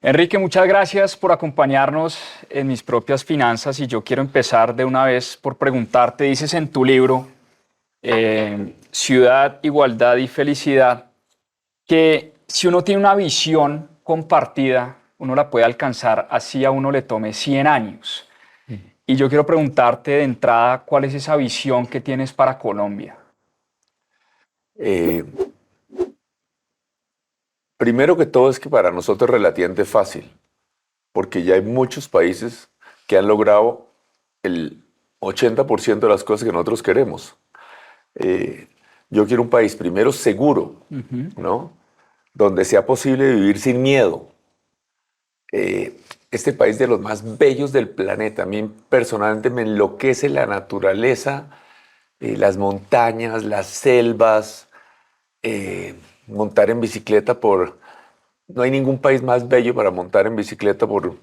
Enrique, muchas gracias por acompañarnos en Mis propias finanzas y yo quiero empezar de una vez por preguntarte, dices en tu libro, Ciudad, Igualdad y Felicidad, que si uno tiene una visión compartida, uno la puede alcanzar así a uno le tome 100 años. Y yo quiero preguntarte de entrada, ¿cuál es esa visión que tienes para Colombia? Eh, Primero que todo es que para nosotros es relativamente fácil, porque ya hay muchos países que han logrado el 80% de las cosas que nosotros queremos. Eh, yo quiero un país primero seguro, ¿no? Donde sea posible vivir sin miedo. Este país de los más bellos del planeta, a mí personalmente me enloquece la naturaleza, las montañas, las selvas, montar en bicicleta por... No hay ningún país más bello para montar en bicicleta por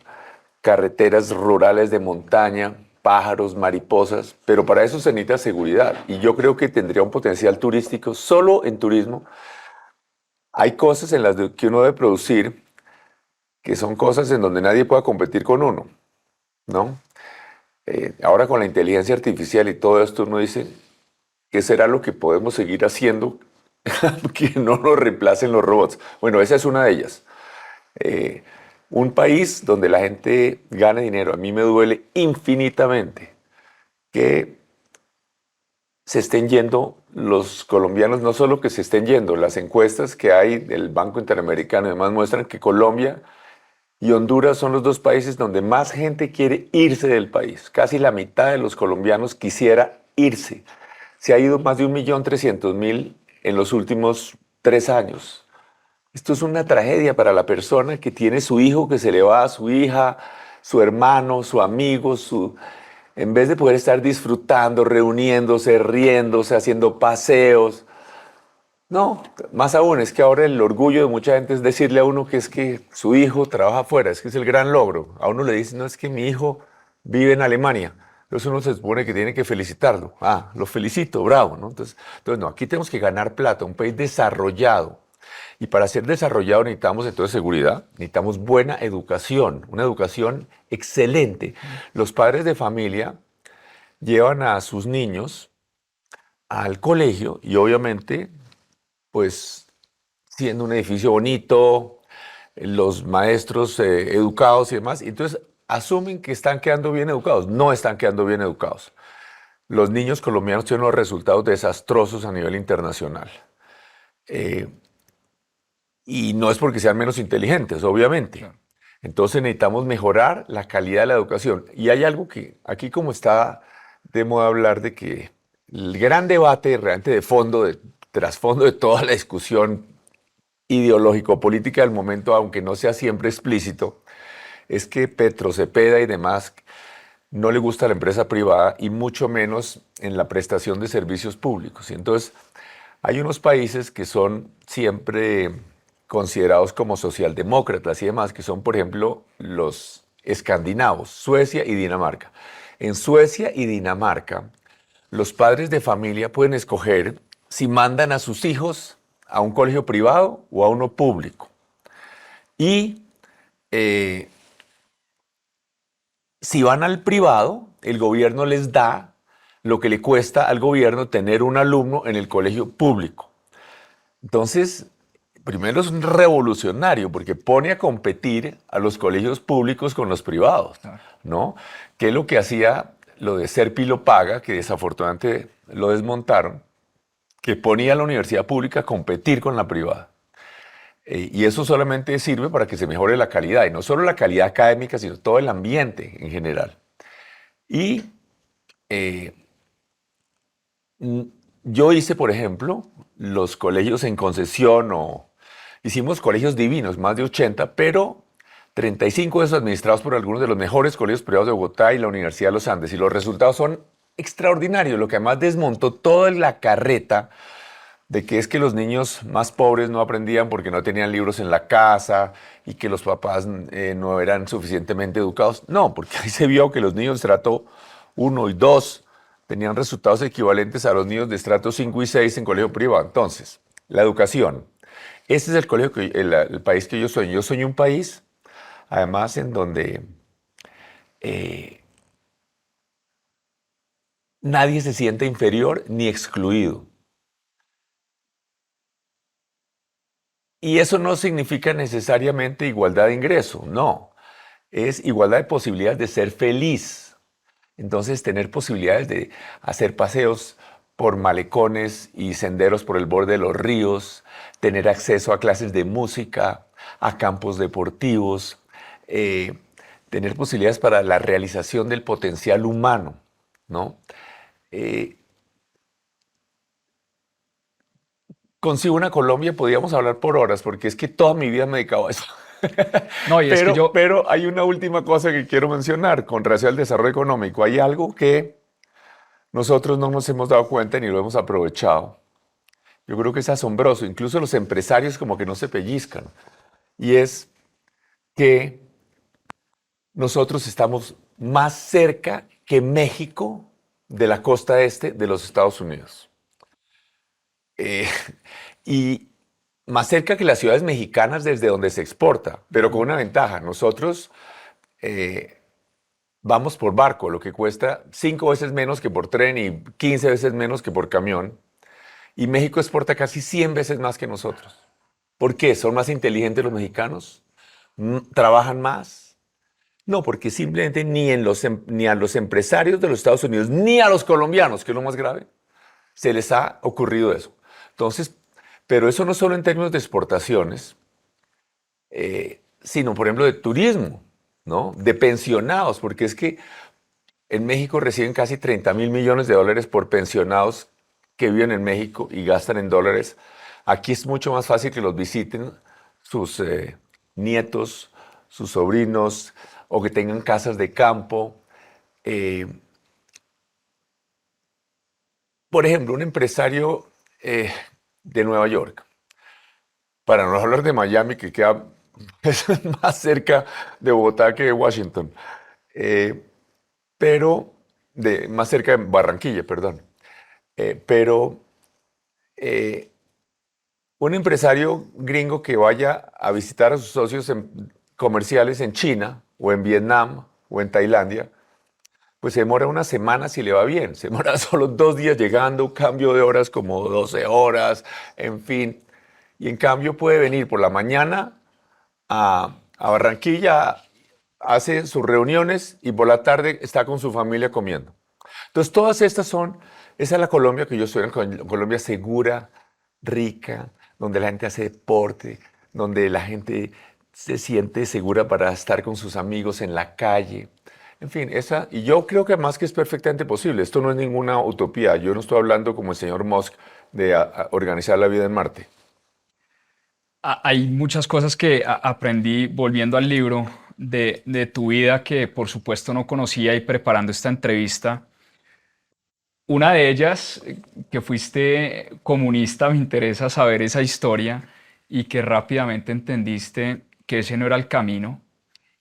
carreteras rurales de montaña, pájaros, mariposas, pero para eso se necesita seguridad. Y yo creo que tendría un potencial turístico solo en turismo. Hay cosas en las que uno debe producir que son cosas en donde nadie pueda competir con uno, ¿no? Ahora con la inteligencia artificial y todo esto uno dice, ¿qué será lo que podemos seguir haciendo que no nos reemplacen los robots? Bueno, esa es una de ellas. Eh, un país donde la gente gane dinero. A mí me duele infinitamente que se estén yendo los colombianos, no solo que se estén yendo, las encuestas que hay del Banco Interamericano y demás muestran que Colombia y Honduras son los dos países donde más gente quiere irse del país. Casi la mitad de los colombianos quisiera irse. Se ha ido más de 1.300.000 en los últimos 3 años. Esto es una tragedia para la persona que tiene su hijo, que se le va a su hija, su hermano, su amigo, en vez de poder estar disfrutando, reuniéndose, riéndose, haciendo paseos. No, más aún, es que ahora el orgullo de mucha gente es decirle a uno que es que su hijo trabaja afuera, es que es el gran logro. A uno le dicen, no, es que mi hijo vive en Alemania. Entonces uno se supone que tiene que felicitarlo. Ah, lo felicito, bravo, ¿no? Entonces no, aquí tenemos que ganar plata, un país desarrollado. Y para ser desarrollado necesitamos entonces seguridad, necesitamos buena educación, una educación excelente. Los padres de familia llevan a sus niños al colegio y obviamente, pues, siendo un edificio bonito, los maestros educados y demás, entonces asumen que están quedando bien educados. No están quedando bien educados. Los niños colombianos tienen unos resultados desastrosos a nivel internacional. Eh, Y no es porque sean menos inteligentes, obviamente. Claro. Entonces necesitamos mejorar la calidad de la educación. Y hay algo que aquí como está de moda hablar de que el gran debate realmente de fondo, de trasfondo de toda la discusión ideológico-política del momento, aunque no sea siempre explícito, es que Petro, Cepeda y demás no le gusta la empresa privada y mucho menos en la prestación de servicios públicos. Y entonces hay unos países que son siempre considerados como socialdemócratas y demás, que son, por ejemplo, los escandinavos, Suecia y Dinamarca. En Suecia y Dinamarca, los padres de familia pueden escoger si mandan a sus hijos a un colegio privado o a uno público. Y eh, si van al privado, el gobierno les da lo que le cuesta al gobierno tener un alumno en el colegio público. Entonces, primero es un revolucionario porque pone a competir a los colegios públicos con los privados, Claro. ¿no? Que es lo que hacía lo de Serpi lo paga, que desafortunadamente lo desmontaron, que ponía a la universidad pública a competir con la privada. Y eso solamente sirve para que se mejore la calidad, y no solo la calidad académica, sino todo el ambiente en general. Y eh, mm, yo hice, por ejemplo, los colegios en concesión o hicimos colegios divinos, más de 80, pero 35 de esos administrados por algunos de los mejores colegios privados de Bogotá y la Universidad de los Andes. Y los resultados son extraordinarios, lo que además desmontó toda la carreta de que es que los niños más pobres no aprendían porque no tenían libros en la casa y que los papás no eran suficientemente educados. No, porque ahí se vio que los niños de estrato 1 y 2 tenían resultados equivalentes a los niños de estrato 5 y 6 en colegio privado. Entonces, la educación. Este es el colegio el país que yo sueño. Yo sueño un país además en donde eh, nadie se siente inferior ni excluido. Y eso no significa necesariamente igualdad de ingreso, no. Es igualdad de posibilidades de ser feliz. Entonces, tener posibilidades de hacer paseos por malecones y senderos por el borde de los ríos, tener acceso a clases de música, a campos deportivos, eh, tener posibilidades para la realización del potencial humano, ¿no? Eh, Consigo una Colombia, podíamos hablar por horas, porque es que toda mi vida me he dedicado a eso. No, y es que yo, Pero hay una última cosa que quiero mencionar con relación al desarrollo económico. Hay algo que nosotros no nos hemos dado cuenta ni lo hemos aprovechado. Yo creo que es asombroso, incluso los empresarios como que no se pellizcan. Y es que nosotros estamos más cerca que México de la costa este de los Estados Unidos. Eh, y más cerca que las ciudades mexicanas desde donde se exporta, pero con una ventaja. Nosotros vamos por barco, lo que cuesta 5 veces menos que por tren y 15 veces menos que por camión. Y México exporta casi 100 veces más que nosotros. ¿Por qué? ¿Son más inteligentes los mexicanos? ¿Trabajan más? No, porque simplemente ni a los empresarios de los Estados Unidos, ni a los colombianos, que es lo más grave, se les ha ocurrido eso. Entonces, pero eso no solo en términos de exportaciones, sino, por ejemplo, de turismo, ¿no? De pensionados, porque es que en México reciben casi 30.000 millones de dólares por pensionados que viven en México y gastan en dólares. Aquí es mucho más fácil que los visiten sus nietos, sus sobrinos, o que tengan casas de campo. Eh, por ejemplo, un empresario de Nueva York, para no hablar de Miami, que queda es más cerca de Bogotá que de Washington, eh, pero más cerca de Barranquilla, perdón. Pero un empresario gringo que vaya a visitar a sus socios comerciales en China o en Vietnam o en Tailandia, pues se demora una semana si le va bien. Se demora solo 2 días llegando, cambio de horas como 12 horas, en fin. Y en cambio puede venir por la mañana a Barranquilla, hace sus reuniones y por la tarde está con su familia comiendo. Entonces, todas estas esa es la Colombia que yo estoy en, Colombia segura, rica, donde la gente hace deporte, donde la gente se siente segura para estar con sus amigos en la calle. En fin, y yo creo que además que es perfectamente posible. Esto no es ninguna utopía. Yo no estoy hablando como el señor Musk de organizar la vida en Marte. hay muchas cosas que aprendí volviendo al libro de tu vida que por supuesto no conocía y preparando esta entrevista. Una de ellas, que fuiste comunista, me interesa saber esa historia y que rápidamente entendiste que ese no era el camino.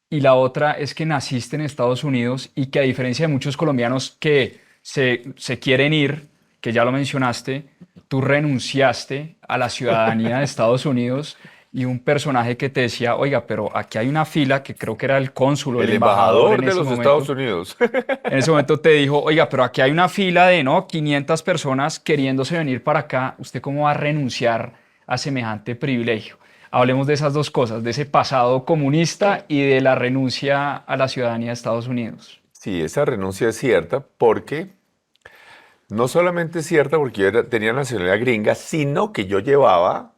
Y la otra es que naciste en Estados Unidos y que a diferencia de muchos colombianos que se quieren ir, que ya lo mencionaste, tú renunciaste a la ciudadanía de Estados Unidos y un personaje que te decía, oiga, pero aquí hay una fila que creo que era el cónsul o el El embajador embajador en de ese los Estados momento. Unidos. En ese momento te dijo, oiga, pero aquí hay una fila de, ¿no? 500 personas queriéndose venir para acá. ¿Usted cómo va a renunciar a semejante privilegio? Hablemos de esas dos cosas, de ese pasado comunista y de la renuncia a la ciudadanía de Estados Unidos. Sí, esa renuncia es cierta porque no solamente es cierta porque yo tenía nacionalidad gringa, sino que yo llevaba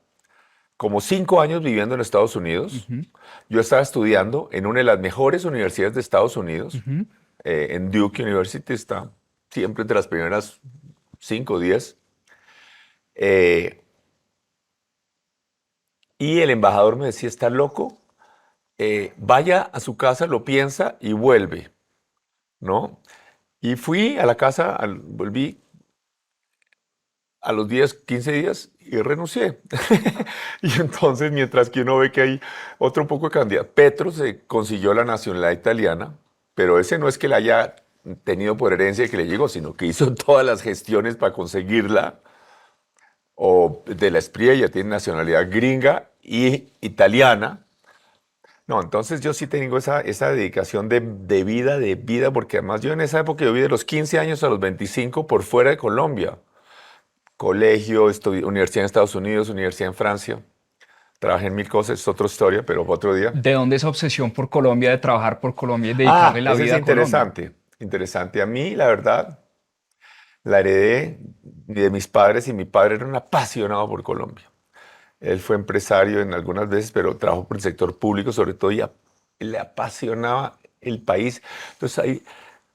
como 5 años viviendo en Estados Unidos. Ujú, Yo estaba estudiando en una de las mejores universidades de Estados Unidos, ujú. en Duke University, está siempre entre las primeras 5 o 10. Eh, y el embajador me decía, ¿está loco? Vaya a su casa, lo piensa y vuelve, ¿no? Y fui a la casa, volví a los 10, 15 días y renuncié. Y entonces, mientras que uno ve que hay otro poco de candidato, Petro se consiguió la nacionalidad italiana, pero ese no es que la haya tenido por herencia y que le llegó, sino que hizo todas las gestiones para conseguirla. O de la Espriella tiene nacionalidad gringa y italiana. No, entonces yo sí tengo esa dedicación de vida, porque además yo en esa época yo viví de los 15 años a los 25 por fuera de Colombia. Colegio, universidad en Estados Unidos, universidad en Francia. Trabajé en mil cosas, es otra historia, pero otro día. ¿De dónde esa obsesión por Colombia, de trabajar por Colombia y dedicarle Ah, la ese es vida a Colombia? interesante. Interesante. A mí, la verdad, la heredé de mis padres y mi padre era un apasionado por Colombia. Él fue empresario en algunas veces, pero trabajó por el sector público sobre todo y le apasionaba el país. Entonces,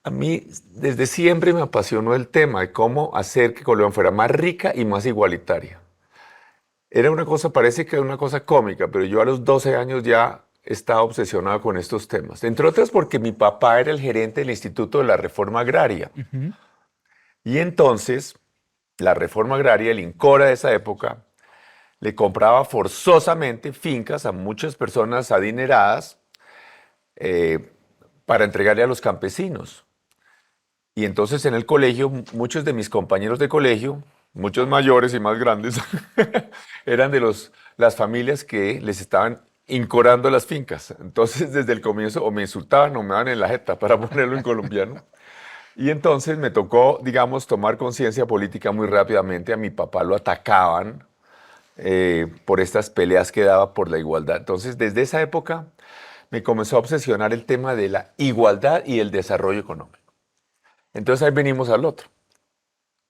a mí desde siempre me apasionó el tema de cómo hacer que Colombia fuera más rica y más igualitaria. Era una cosa, parece que era una cosa cómica, pero yo a los 12 años ya estaba obsesionado con estos temas. Entre otras porque mi papá era el gerente del Instituto de la Reforma Agraria. Ujú. Y entonces, la Reforma Agraria, el INCORA de esa época, le compraba forzosamente fincas a muchas personas adineradas eh, para entregarle a los campesinos. Y entonces en el colegio, muchos de mis compañeros de colegio, muchos mayores y más grandes, eran de las familias que les estaban incorando las fincas. Entonces desde el comienzo o me insultaban o me daban en la jeta para ponerlo en colombiano. Y entonces me tocó, digamos, tomar conciencia política muy rápidamente. A mi papá lo atacaban por estas peleas que daba por la igualdad. Entonces, desde esa época me comenzó a obsesionar el tema de la igualdad y el desarrollo económico. Entonces ahí venimos al otro.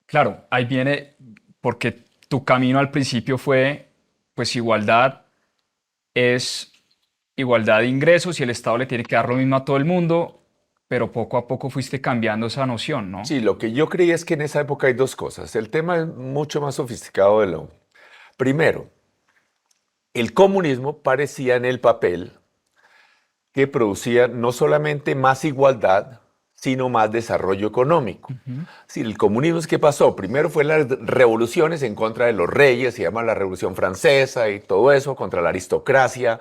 Claro, ahí viene, porque tu camino al principio fue, pues igualdad es igualdad de ingresos y el Estado le tiene que dar lo mismo a todo el mundo, pero poco a poco fuiste cambiando esa noción, ¿no? Sí, lo que yo creía es que en esa época hay dos cosas. El tema es mucho más sofisticado de lo... Primero, el comunismo parecía en el papel que producía no solamente más igualdad, sino más desarrollo económico. Ujú. Sí, el comunismo es que pasó. Primero fue las revoluciones en contra de los reyes, se llama la Revolución Francesa y todo eso, contra la aristocracia,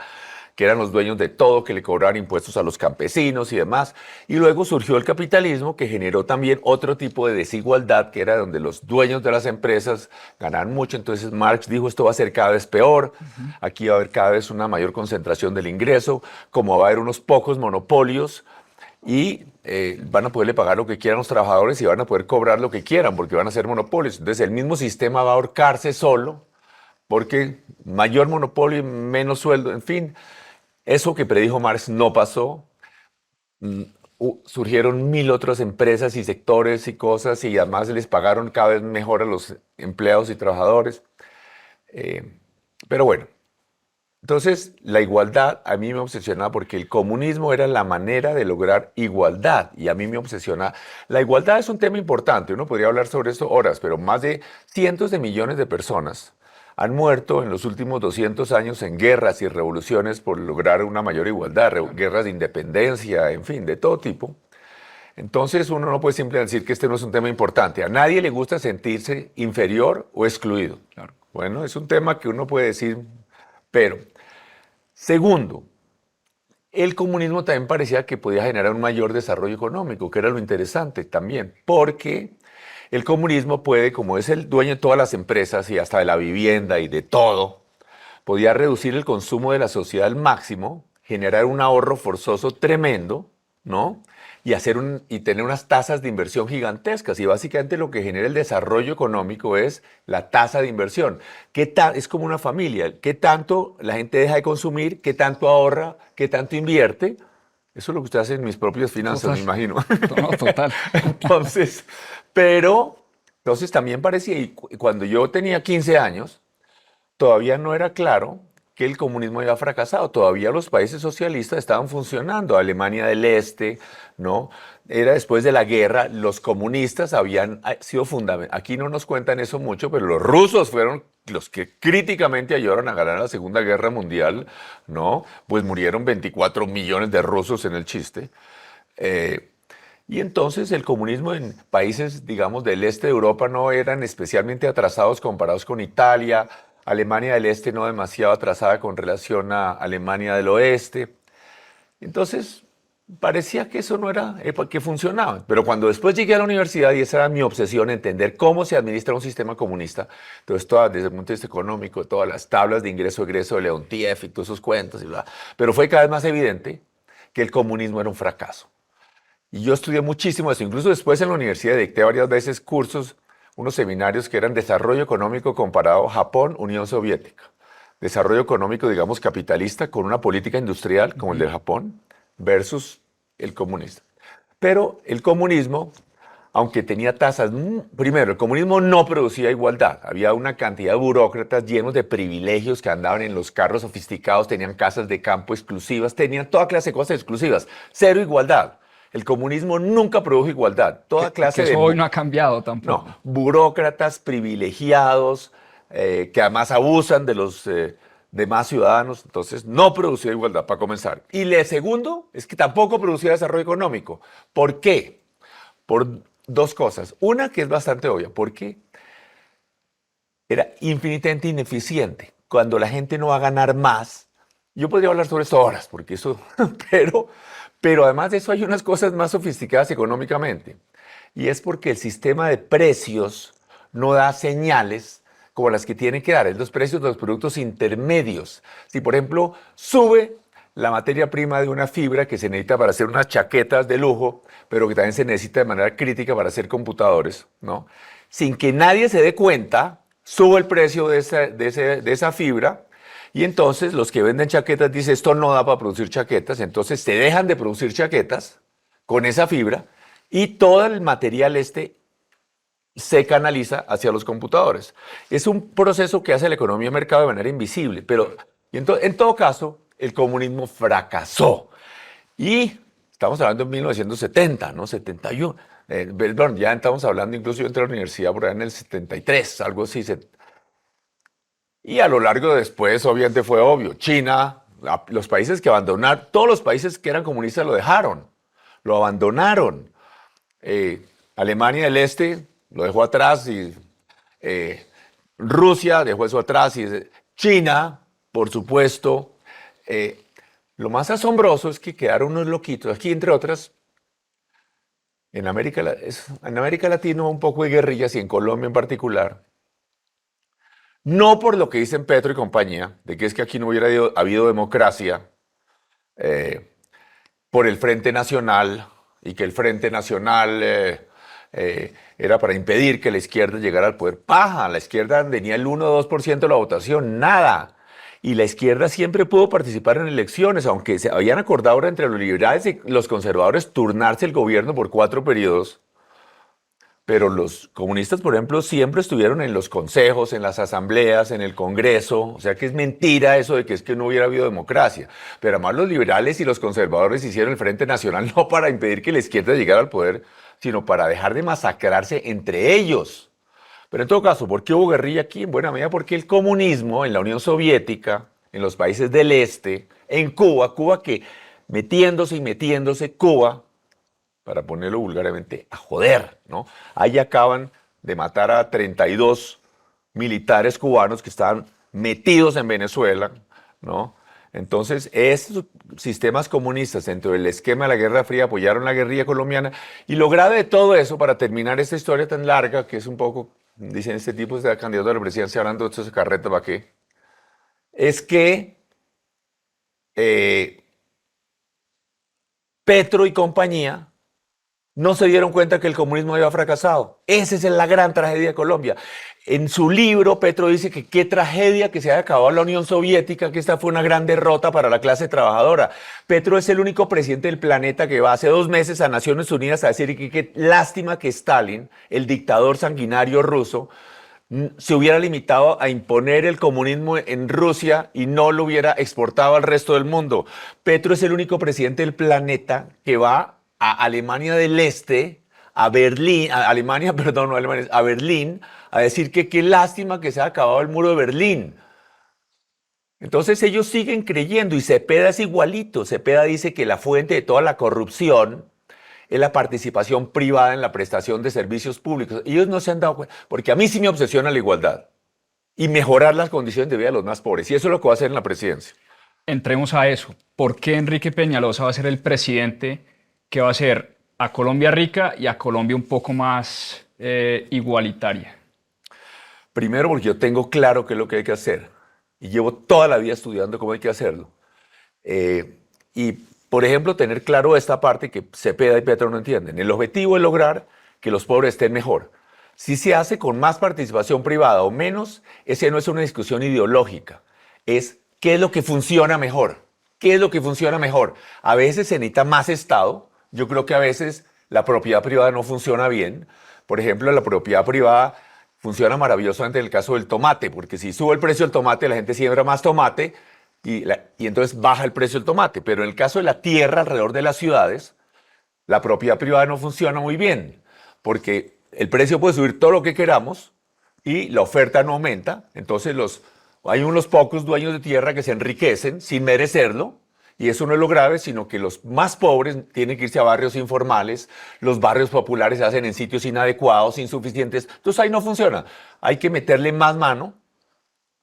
que eran los dueños de todo, que le cobraban impuestos a los campesinos y demás. Y luego surgió el capitalismo, que generó también otro tipo de desigualdad, que era donde los dueños de las empresas ganaban mucho. Entonces Marx dijo, esto va a ser cada vez peor, aquí va a haber cada vez una mayor concentración del ingreso, como va a haber unos pocos monopolios, y van a poderle pagar lo que quieran los trabajadores y van a poder cobrar lo que quieran porque van a ser monopolios. Entonces el mismo sistema va a ahorcarse solo porque mayor monopolio y menos sueldo, en fin. Eso que predijo Marx no pasó. Mm, Surgieron mil otras empresas y sectores y cosas y además les pagaron cada vez mejor a los empleados y trabajadores. Eh, pero bueno, entonces, la igualdad a mí me obsesionaba porque el comunismo era la manera de lograr igualdad y a mí me obsesiona. La igualdad es un tema importante, uno podría hablar sobre esto horas, pero más de cientos de millones de personas han muerto en los últimos 200 años en guerras y revoluciones por lograr una mayor igualdad, guerras de independencia, en fin, de todo tipo. Entonces, uno no puede simplemente decir que este no es un tema importante. A nadie le gusta sentirse inferior o excluido. Claro. Bueno, es un tema que uno puede decir, pero... Segundo, el comunismo también parecía que podía generar un mayor desarrollo económico, que era lo interesante también, porque el comunismo puede, como es el dueño de todas las empresas y hasta de la vivienda y de todo, podía reducir el consumo de la sociedad al máximo, generar un ahorro forzoso tremendo, ¿no? Y tener unas tasas de inversión gigantescas. Y básicamente lo que genera el desarrollo económico es la tasa de inversión. Es como una familia. ¿Qué tanto la gente deja de consumir? ¿Qué tanto ahorra? ¿Qué tanto invierte? Eso es lo que usted hace en mis propias finanzas, me Total. imagino. No, total. Entonces, entonces también parecía, y cuando yo tenía 15 años, todavía no era claro que el comunismo había fracasado. Todavía los países socialistas estaban funcionando. Alemania del Este, ¿no? Era después de la guerra, los comunistas habían sido fundamentales. Aquí no nos cuentan eso mucho, pero los rusos fueron los que críticamente ayudaron a ganar la Segunda Guerra Mundial, ¿no? Pues murieron 24 millones de rusos en el chiste. Eh, y entonces el comunismo en países, digamos, del este de Europa no eran especialmente atrasados comparados con Italia, Alemania del Este no demasiado atrasada con relación a Alemania del Oeste. Entonces, parecía que eso no era que funcionaba. Pero cuando después llegué a la universidad, y esa era mi obsesión, entender cómo se administra un sistema comunista, entonces desde el punto de vista económico, todas las tablas de ingreso-egreso de Leontiev y todos esos cuentos, y bla, pero fue cada vez más evidente que el comunismo era un fracaso. Y yo estudié muchísimo eso, incluso después en la universidad dicté varias veces cursos, unos seminarios que eran desarrollo económico comparado Japón-Unión Soviética. Desarrollo económico, digamos, capitalista con una política industrial como el de Japón versus el comunista. Pero el comunismo, aunque tenía tasas, primero, el comunismo no producía igualdad. Había una cantidad de burócratas llenos de privilegios que andaban en los carros sofisticados, tenían casas de campo exclusivas, tenían toda clase de cosas exclusivas. Cero igualdad. El comunismo nunca produjo igualdad. Toda clase que de... eso hoy no ha cambiado tampoco. No, burócratas privilegiados que además abusan de los demás ciudadanos. Entonces, no producía igualdad, para comenzar. Y lo segundo es que tampoco producía desarrollo económico. ¿Por qué? Por dos cosas. Una que es bastante obvia. Porque era infinitamente ineficiente. Cuando la gente no va a ganar más, yo podría hablar sobre eso horas, porque eso, pero además de eso hay unas cosas más sofisticadas económicamente. Y es porque el sistema de precios no da señales como las que tiene que dar. Es los precios de los productos intermedios. Si, por ejemplo, sube la materia prima de una fibra que se necesita para hacer unas chaquetas de lujo, pero que también se necesita de manera crítica para hacer computadores, ¿no? Sin que nadie se dé cuenta, sube el precio de esa fibra. Y entonces los que venden chaquetas dicen, esto no da para producir chaquetas, entonces se dejan de producir chaquetas con esa fibra y todo el material se canaliza hacia los computadores. Es un proceso que hace la economía de mercado de manera invisible, pero en todo caso el comunismo fracasó. Y estamos hablando de 1970, ¿no? 71. Perdón, ya estamos hablando, incluso yo entré a la universidad por ahí en el 73, algo así. Y a lo largo de después, obviamente fue obvio, China, los países que abandonaron, todos los países que eran comunistas lo abandonaron. Alemania del Este lo dejó atrás y Rusia dejó eso atrás y China, por supuesto. Lo más asombroso es que quedaron unos loquitos, aquí entre otras, en América Latina un poco de guerrillas y en Colombia en particular. No por lo que dicen Petro y compañía, de que es que aquí no hubiera habido democracia por el Frente Nacional y que el Frente Nacional era para impedir que la izquierda llegara al poder. Paja, la izquierda tenía el 1 o 2% de la votación, nada. Y la izquierda siempre pudo participar en elecciones, aunque se habían acordado ahora entre los liberales y los conservadores turnarse el gobierno por 4 periodos. Pero los comunistas, por ejemplo, siempre estuvieron en los consejos, en las asambleas, en el Congreso. O sea que es mentira eso de que es que no hubiera habido democracia. Pero además los liberales y los conservadores hicieron el Frente Nacional no para impedir que la izquierda llegara al poder, sino para dejar de masacrarse entre ellos. Pero en todo caso, ¿por qué hubo guerrilla aquí? En buena medida porque el comunismo en la Unión Soviética, en los países del este, en Cuba que metiéndose, Cuba, para ponerlo vulgarmente, a joder, ¿no? Ahí acaban de matar a 32 militares cubanos que estaban metidos en Venezuela, ¿no? Entonces, estos sistemas comunistas dentro del esquema de la Guerra Fría apoyaron la guerrilla colombiana. Y lo grave de todo eso, para terminar esta historia tan larga, que es un poco, dicen este tipo está candidato a la presidencia hablando de estos carretas, ¿para qué? Es que Petro y compañía no se dieron cuenta que el comunismo había fracasado. Esa es la gran tragedia de Colombia. En su libro, Petro dice que qué tragedia que se haya acabado la Unión Soviética, que esta fue una gran derrota para la clase trabajadora. Petro es el único presidente del planeta que va hace 2 meses a Naciones Unidas a decir que qué lástima que Stalin, el dictador sanguinario ruso, se hubiera limitado a imponer el comunismo en Rusia y no lo hubiera exportado al resto del mundo. Petro es el único presidente del planeta que va a Alemania del Este, a Berlín, a Berlín, a decir que qué lástima que se ha acabado el muro de Berlín. Entonces ellos siguen creyendo y Cepeda es igualito. Cepeda dice que la fuente de toda la corrupción es la participación privada en la prestación de servicios públicos. Ellos no se han dado cuenta, porque a mí sí me obsesiona la igualdad y mejorar las condiciones de vida de los más pobres. Y eso es lo que va a hacer en la presidencia. entremos a eso. ¿Por qué Enrique Peñalosa va a ser el presidente que va a hacer a Colombia rica y a Colombia un poco más igualitaria? Primero porque yo tengo claro qué es lo que hay que hacer y llevo toda la vida estudiando cómo hay que hacerlo. Y, por ejemplo, tener claro esta parte que Cepeda y Petro no entienden. El objetivo es lograr que los pobres estén mejor. Si se hace con más participación privada o menos, esa no es una discusión ideológica. Es qué es lo que funciona mejor. ¿Qué es lo que funciona mejor? A veces se necesita más Estado. Yo creo que a veces la propiedad privada no funciona bien. Por ejemplo, la propiedad privada funciona maravillosamente en el caso del tomate, porque si sube el precio del tomate, la gente siembra más tomate y entonces baja el precio del tomate. Pero en el caso de la tierra alrededor de las ciudades, la propiedad privada no funciona muy bien, porque el precio puede subir todo lo que queramos y la oferta no aumenta. Entonces hay unos pocos dueños de tierra que se enriquecen sin merecerlo. Y eso no es lo grave, sino que los más pobres tienen que irse a barrios informales, los barrios populares se hacen en sitios inadecuados, insuficientes. Entonces ahí no funciona. Hay que meterle más mano,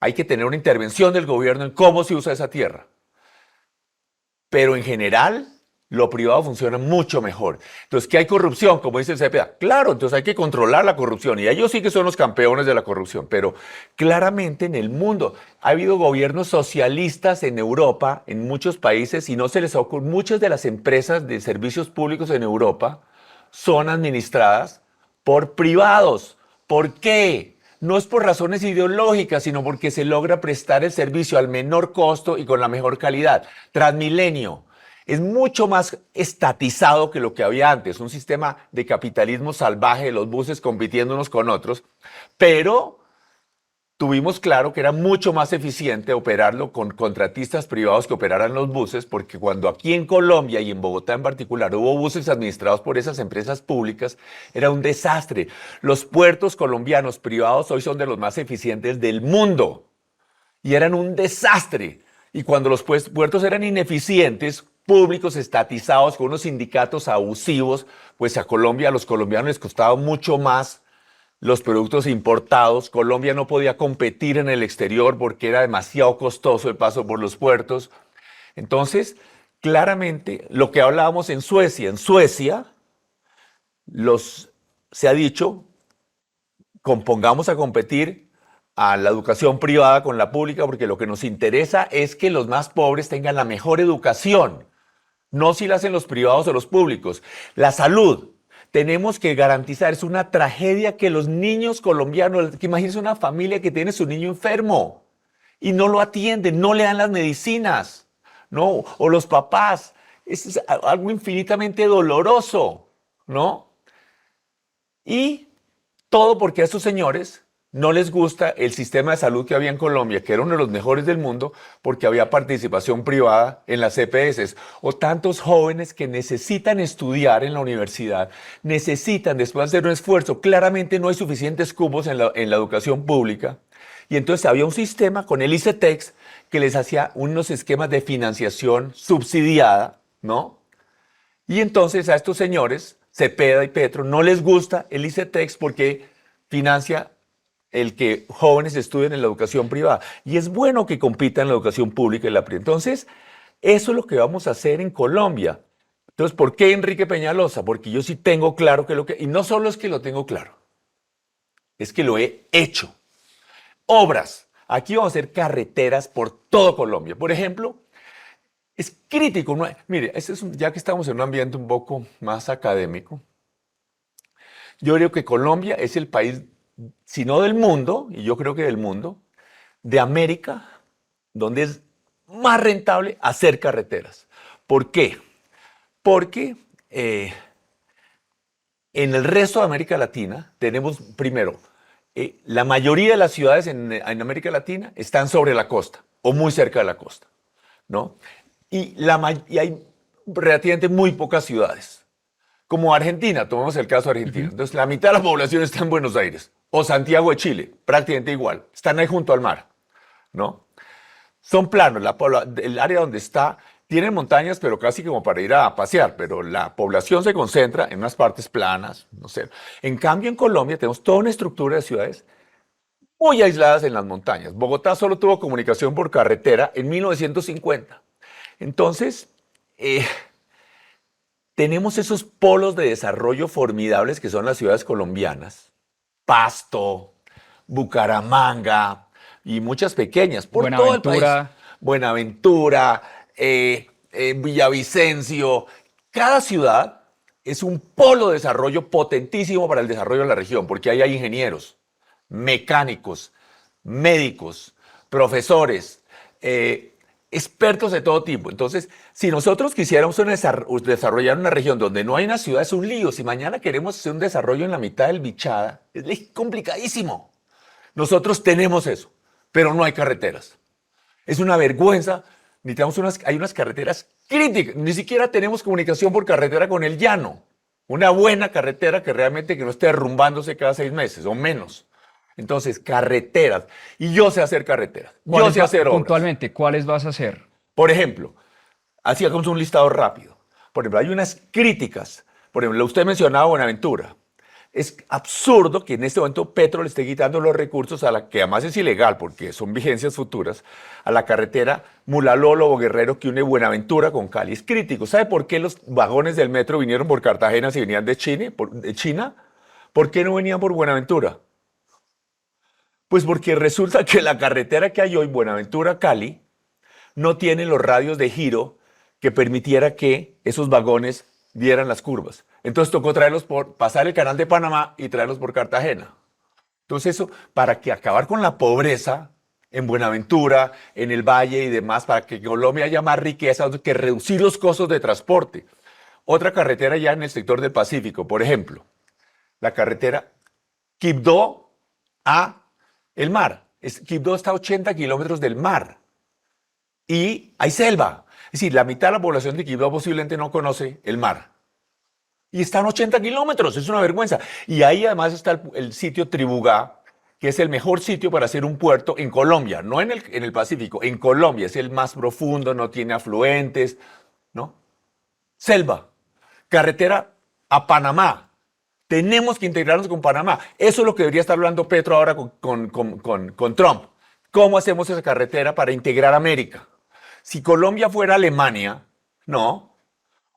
hay que tener una intervención del gobierno en cómo se usa esa tierra. Pero en general, lo privado funciona mucho mejor. Entonces, ¿qué hay corrupción? Como dice el CPA. Claro, entonces hay que controlar la corrupción. Y ellos sí que son los campeones de la corrupción. Pero claramente en el mundo ha habido gobiernos socialistas en Europa, en muchos países, y no se les ocurre. Muchas de las empresas de servicios públicos en Europa son administradas por privados. ¿Por qué? No es por razones ideológicas, sino porque se logra prestar el servicio al menor costo y con la mejor calidad. Transmilenio es mucho más estatizado que lo que había antes, un sistema de capitalismo salvaje, los buses compitiendo unos con otros, pero tuvimos claro que era mucho más eficiente operarlo con contratistas privados que operaran los buses, porque cuando aquí en Colombia y en Bogotá en particular hubo buses administrados por esas empresas públicas, era un desastre. Los puertos colombianos privados hoy son de los más eficientes del mundo y eran un desastre. Y cuando los puertos eran ineficientes, públicos, estatizados, con unos sindicatos abusivos, pues a Colombia, a los colombianos les costaba mucho más los productos importados. Colombia no podía competir en el exterior porque era demasiado costoso el paso por los puertos. Entonces, claramente, lo que hablábamos en Suecia se ha dicho, pongamos a competir a la educación privada con la pública, porque lo que nos interesa es que los más pobres tengan la mejor educación. No si la hacen los privados o los públicos. La salud, tenemos que garantizar, es una tragedia que los niños colombianos, que imagínense una familia que tiene su niño enfermo y no lo atienden, no le dan las medicinas, ¿no? O los papás, es algo infinitamente doloroso, ¿no? Y todo porque a estos señores no les gusta el sistema de salud que había en Colombia, que era uno de los mejores del mundo, porque había participación privada en las EPS. O tantos jóvenes que necesitan estudiar en la universidad, necesitan después hacer un esfuerzo. Claramente no hay suficientes cupos en la educación pública. Y entonces había un sistema con el ICETEX que les hacía unos esquemas de financiación subsidiada, ¿no? Y entonces a estos señores, Cepeda y Petro, no les gusta el ICETEX porque financia el que jóvenes estudien en la educación privada. Y es bueno que compitan en la educación pública y la privada. Entonces, eso es lo que vamos a hacer en Colombia. Entonces, ¿por qué Enrique Peñalosa? Porque yo sí tengo claro que y no solo es que lo tengo claro, es que lo he hecho. Obras. Aquí vamos a hacer carreteras por todo Colombia. Por ejemplo, es crítico. ¿No? Mire, ya que estamos en un ambiente un poco más académico, yo creo que Colombia es el país, si no del mundo, y yo creo que del mundo, de América, donde es más rentable hacer carreteras. ¿Por qué? Porque en el resto de América Latina tenemos, primero, la mayoría de las ciudades en América Latina están sobre la costa o muy cerca de la costa, ¿no? Y hay relativamente muy pocas ciudades. Como Argentina, tomamos el caso de Argentina. Entonces, la mitad de la población está en Buenos Aires. O Santiago de Chile, prácticamente igual. Están ahí junto al mar, ¿no? Son planos. El área donde está, tienen montañas, pero casi como para ir a pasear. Pero la población se concentra en unas partes planas, no sé. En cambio, en Colombia tenemos toda una estructura de ciudades muy aisladas en las montañas. Bogotá solo tuvo comunicación por carretera en 1950. Entonces, tenemos esos polos de desarrollo formidables que son las ciudades colombianas. Pasto, Bucaramanga y muchas pequeñas por todo el país. Buenaventura. Buenaventura, Villavicencio. Cada ciudad es un polo de desarrollo potentísimo para el desarrollo de la región, porque ahí hay ingenieros, mecánicos, médicos, profesores, expertos de todo tipo. Entonces, si nosotros quisiéramos desarrollar una región donde no hay una ciudad, es un lío. Si mañana queremos hacer un desarrollo en la mitad del Bichada, es complicadísimo. Nosotros tenemos eso, pero no hay carreteras. Es una vergüenza. Hay unas carreteras críticas. Ni siquiera tenemos comunicación por carretera con el llano. Una buena carretera que realmente que no esté derrumbándose cada 6 meses o menos. Entonces, carreteras. Y yo sé hacer carreteras. Yo sé hacer obras. Puntualmente, ¿cuáles vas a hacer? Por ejemplo, así hagamos un listado rápido. Por ejemplo, hay unas críticas. Por ejemplo, usted mencionaba Buenaventura. Es absurdo que en este momento Petro le esté quitando los recursos a la que además es ilegal porque son vigencias futuras, a la carretera Mulaló-Lobo Guerrero que une Buenaventura con Cali. Es crítico. ¿Sabe por qué los vagones del metro vinieron por Cartagena si venían de China? ¿Por qué no venían por Buenaventura? Pues porque resulta que la carretera que hay hoy, Buenaventura-Cali, no tiene los radios de giro que permitiera que esos vagones dieran las curvas. Entonces tocó pasar el canal de Panamá y traerlos por Cartagena. Entonces eso, para que acabar con la pobreza en Buenaventura, en el Valle y demás, para que Colombia haya más riqueza, que reducir los costos de transporte. Otra carretera ya en el sector del Pacífico, por ejemplo, la carretera Quibdó a el mar. Quibdó está a 80 kilómetros del mar y hay selva. Es decir, la mitad de la población de Quibdó posiblemente no conoce el mar. Y están 80 kilómetros, es una vergüenza. Y ahí además está el sitio Tribugá, que es el mejor sitio para hacer un puerto en Colombia, no en el Pacífico, en Colombia. Es el más profundo, no tiene afluentes, ¿no? Selva, carretera a Panamá. Tenemos que integrarnos con Panamá. Eso es lo que debería estar hablando Petro ahora con Trump. ¿Cómo hacemos esa carretera para integrar América? Si Colombia fuera Alemania, no,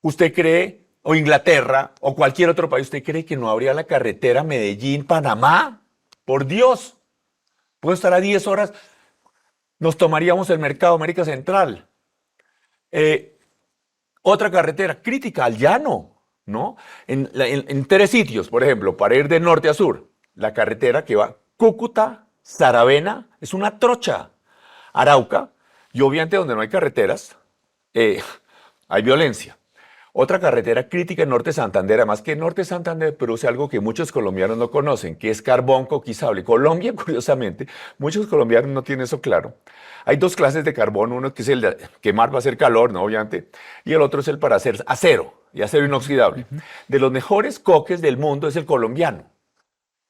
¿usted cree, o Inglaterra, o cualquier otro país, usted cree que no habría la carretera Medellín-Panamá? Por Dios, puedo estar a 10 horas, nos tomaríamos el mercado América Central. Otra carretera crítica al llano, ¿no? En 3 sitios, por ejemplo, para ir de norte a sur, la carretera que va Cúcuta, Saravena, es una trocha. Arauca, y obviamente donde no hay carreteras, hay violencia. Otra carretera crítica en Norte Santander, además que Norte Santander produce algo que muchos colombianos no conocen, que es carbón coquizable. Colombia, curiosamente, muchos colombianos no tienen eso claro. Hay 2 clases de carbón, uno que es el de quemar para hacer calor, ¿no? Obviamente, y el otro es el para hacer acero, y acero inoxidable. De los mejores coques del mundo es el colombiano,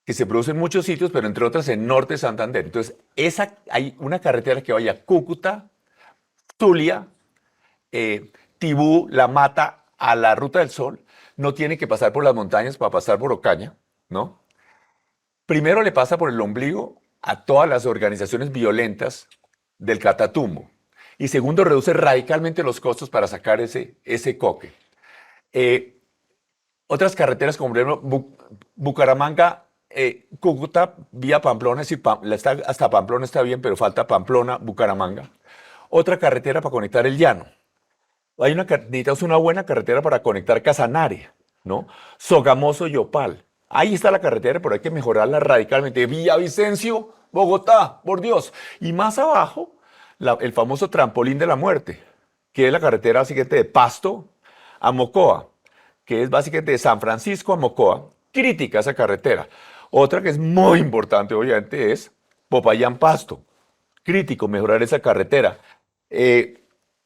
que se produce en muchos sitios, pero entre otras en Norte Santander. Entonces, hay una carretera que vaya a Cúcuta, Zulia, Tibú, La Mata, a la Ruta del Sol, no tiene que pasar por las montañas para pasar por Ocaña, ¿no? Primero le pasa por el ombligo a todas las organizaciones violentas del Catatumbo. Y segundo, reduce radicalmente los costos para sacar ese coque. Otras carreteras como por ejemplo Bucaramanga, Cúcuta, vía Pamplona, es decir, hasta Pamplona está bien, pero falta Pamplona, Bucaramanga. Otra carretera para conectar el llano. Necesitamos una buena carretera para conectar Casanare, ¿no? Sogamoso y Opal. Ahí está la carretera, pero hay que mejorarla radicalmente. Villavicencio, Bogotá, por Dios. Y más abajo, el famoso trampolín de la muerte, que es la carretera básicamente de Pasto a Mocoa, que es básicamente de San Francisco a Mocoa. Crítica esa carretera. Otra que es muy importante, obviamente, es Popayán-Pasto. Crítico mejorar esa carretera.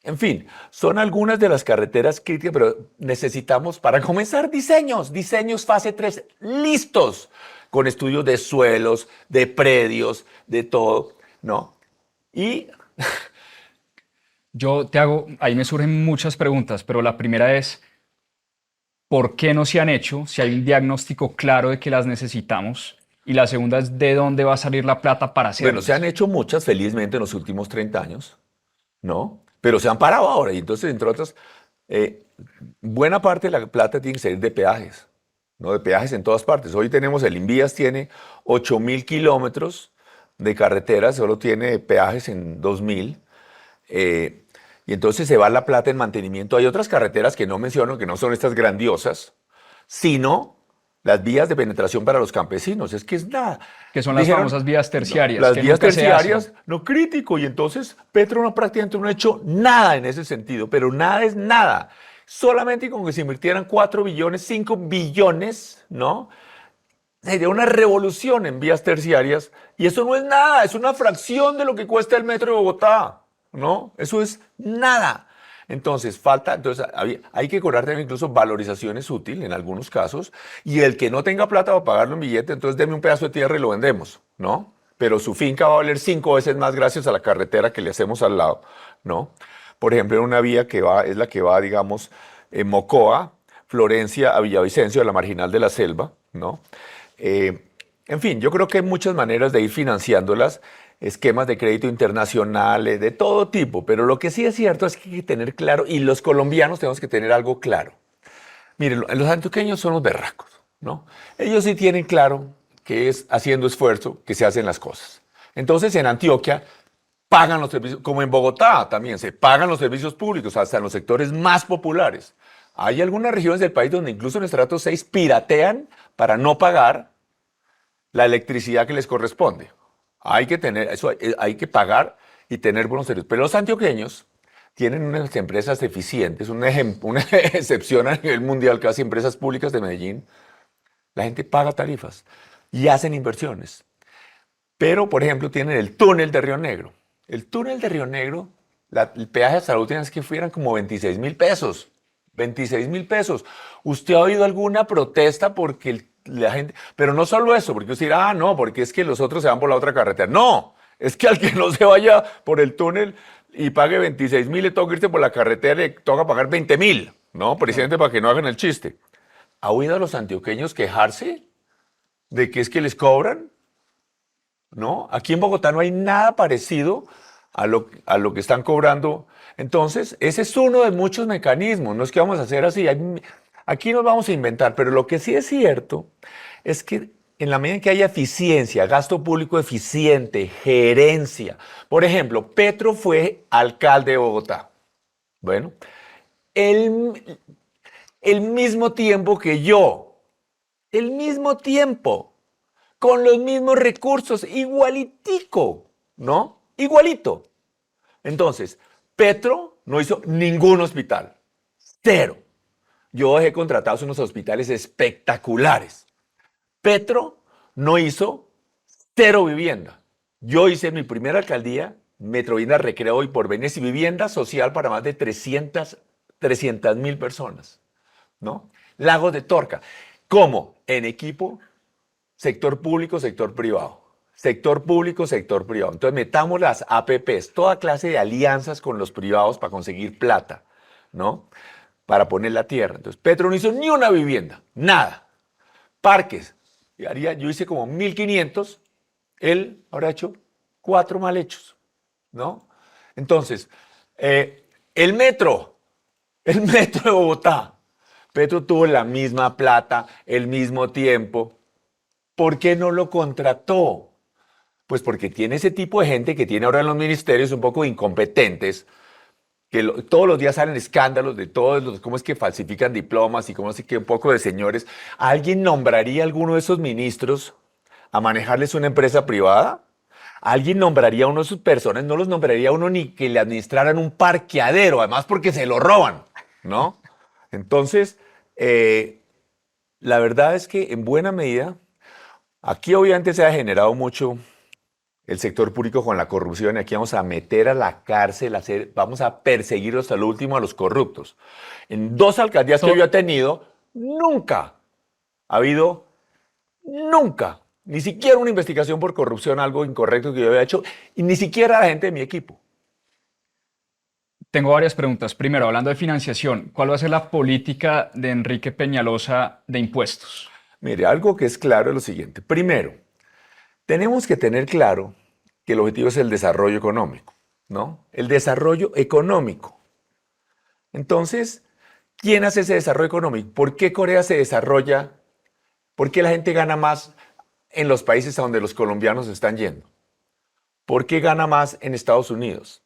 En fin, son algunas de las carreteras críticas, pero necesitamos para comenzar diseños fase 3 listos, con estudios de suelos, de predios, de todo, ¿no? Y Yo te hago, ahí me surgen muchas preguntas, pero la primera es, ¿por qué no se han hecho? Si hay un diagnóstico claro de que las necesitamos, Y la segunda es ¿de dónde va a salir la plata para Bueno, hacerlas? se han hecho muchas, felizmente, en los últimos 30 años, ¿no? Pero se han parado ahora y entonces, entre otras, eh, buena parte de la plata tiene que salir de peajes, ¿no? De peajes en todas partes. Hoy tenemos, el Invías tiene 8.000 kilómetros de carreteras, solo tiene peajes en 2.000. eh, y entonces se va la plata en mantenimiento. Hay otras carreteras que no menciono, que no son estas grandiosas, sino las vías de penetración para los campesinos. Es que es nada. Que son las Dijeron, famosas vías no, terciarias, las que vías nunca se terciarias, hacen. no crítico. Y entonces Petro no, prácticamente no ha hecho nada en ese sentido, pero nada es nada. Solamente con que se invirtieran 4 billones, 5 billones, ¿no? Sería una revolución en vías terciarias. Y eso no es nada, es una fracción de lo que cuesta el metro de Bogotá, ¿no? Eso es nada. Entonces, entonces hay que cobrar también incluso valorizaciones útiles en algunos casos, y el que no tenga plata para pagarlo en billete, entonces deme un pedazo de tierra y lo vendemos, ¿no? Pero su finca va a valer 5 veces más gracias a la carretera que le hacemos al lado, ¿no? Por ejemplo, en una vía que va, es la que va, digamos, en Mocoa, Florencia a Villavicencio, a la Marginal de la Selva, ¿no? Eh, en fin, yo creo que hay muchas maneras de ir financiándolas, esquemas de crédito internacionales, de todo tipo, pero lo que sí es cierto es que hay que tener claro, y los colombianos tenemos que tener algo claro. Miren, los antioqueños son los berracos, ¿no? Ellos sí tienen claro que es haciendo esfuerzo que se hacen las cosas. Entonces, en Antioquia pagan los servicios, como en Bogotá también, se pagan los servicios públicos, hasta en los sectores más populares. Hay algunas regiones del país donde incluso en estrato 6 piratean para no pagar la electricidad que les corresponde. Hay que tener, eso hay que pagar y tener buenos servicios. Pero los antioqueños tienen unas empresas eficientes, una excepción a nivel mundial, casi empresas públicas de Medellín. La gente paga tarifas y hacen inversiones. Pero, por ejemplo, tienen el túnel de Río Negro. El túnel de Río Negro, el peaje de salud tienes que fueran como 26.000 pesos. 26.000 pesos. ¿Usted ha oído alguna protesta porque la gente... Pero no solo eso, porque usted dirá, no, porque es que los otros se van por la otra carretera. No, es que al que no se vaya por el túnel y pague 26.000, le toca irse por la carretera, le toca pagar 20.000, ¿no? Presidente, para que no hagan el chiste. ¿Ha oído a los antioqueños quejarse de que es que les cobran? ¿No? Aquí en Bogotá no hay nada parecido a lo que están cobrando. Entonces, ese es uno de muchos mecanismos. No es que vamos a hacer así. Aquí nos vamos a inventar. Pero lo que sí es cierto es que en la medida en que haya eficiencia, gasto público eficiente, gerencia. Por ejemplo, Petro fue alcalde de Bogotá. Bueno, el mismo tiempo que yo, el mismo tiempo, con los mismos recursos, igualitico, ¿no? Igualito. Entonces, Petro no hizo ningún hospital, cero. Yo dejé contratados unos hospitales espectaculares. Petro no hizo cero vivienda. Yo hice en mi primera alcaldía Metrovivienda Recreo y Porvenir y vivienda social para más de 300.000 personas, ¿no? Lagos de Torca. ¿Cómo? En equipo, sector público, sector privado. Sector público, sector privado. Entonces metamos las APPs, toda clase de alianzas con los privados para conseguir plata, ¿no? Para poner la tierra. Entonces Petro no hizo ni una vivienda, nada. Parques, yo hice como 1.500, él habrá hecho 4 mal hechos, ¿no? Entonces, el metro, el metro de Bogotá, Petro tuvo la misma plata, el mismo tiempo. ¿Por qué no lo contrató? Pues porque tiene ese tipo de gente que tiene ahora en los ministerios un poco incompetentes, que todos los días salen escándalos de cómo es que falsifican diplomas y cómo es que un poco de señores. ¿Alguien nombraría a alguno de esos ministros a manejarles una empresa privada? ¿Alguien nombraría a uno de sus personas? No los nombraría a uno ni que le administraran un parqueadero, además porque se lo roban, ¿no? Entonces, la verdad es que en buena medida, aquí obviamente se ha generado mucho el sector público con la corrupción y aquí vamos a meter a la cárcel, vamos a perseguir hasta lo último a los corruptos. En 2 alcaldías que yo he tenido, nunca ha habido, nunca, ni siquiera una investigación por corrupción, algo incorrecto que yo había hecho, y ni siquiera la gente de mi equipo. Tengo varias preguntas. Primero, hablando de financiación, ¿cuál va a ser la política de Enrique Peñalosa de impuestos? Mire, algo que es claro es lo siguiente. Primero, Tenemos que tener claro que el objetivo es el desarrollo económico, ¿no? El desarrollo económico. Entonces, ¿quién hace ese desarrollo económico? ¿Por qué Corea se desarrolla? ¿Por qué la gente gana más en los países a donde los colombianos están yendo? ¿Por qué gana más en Estados Unidos?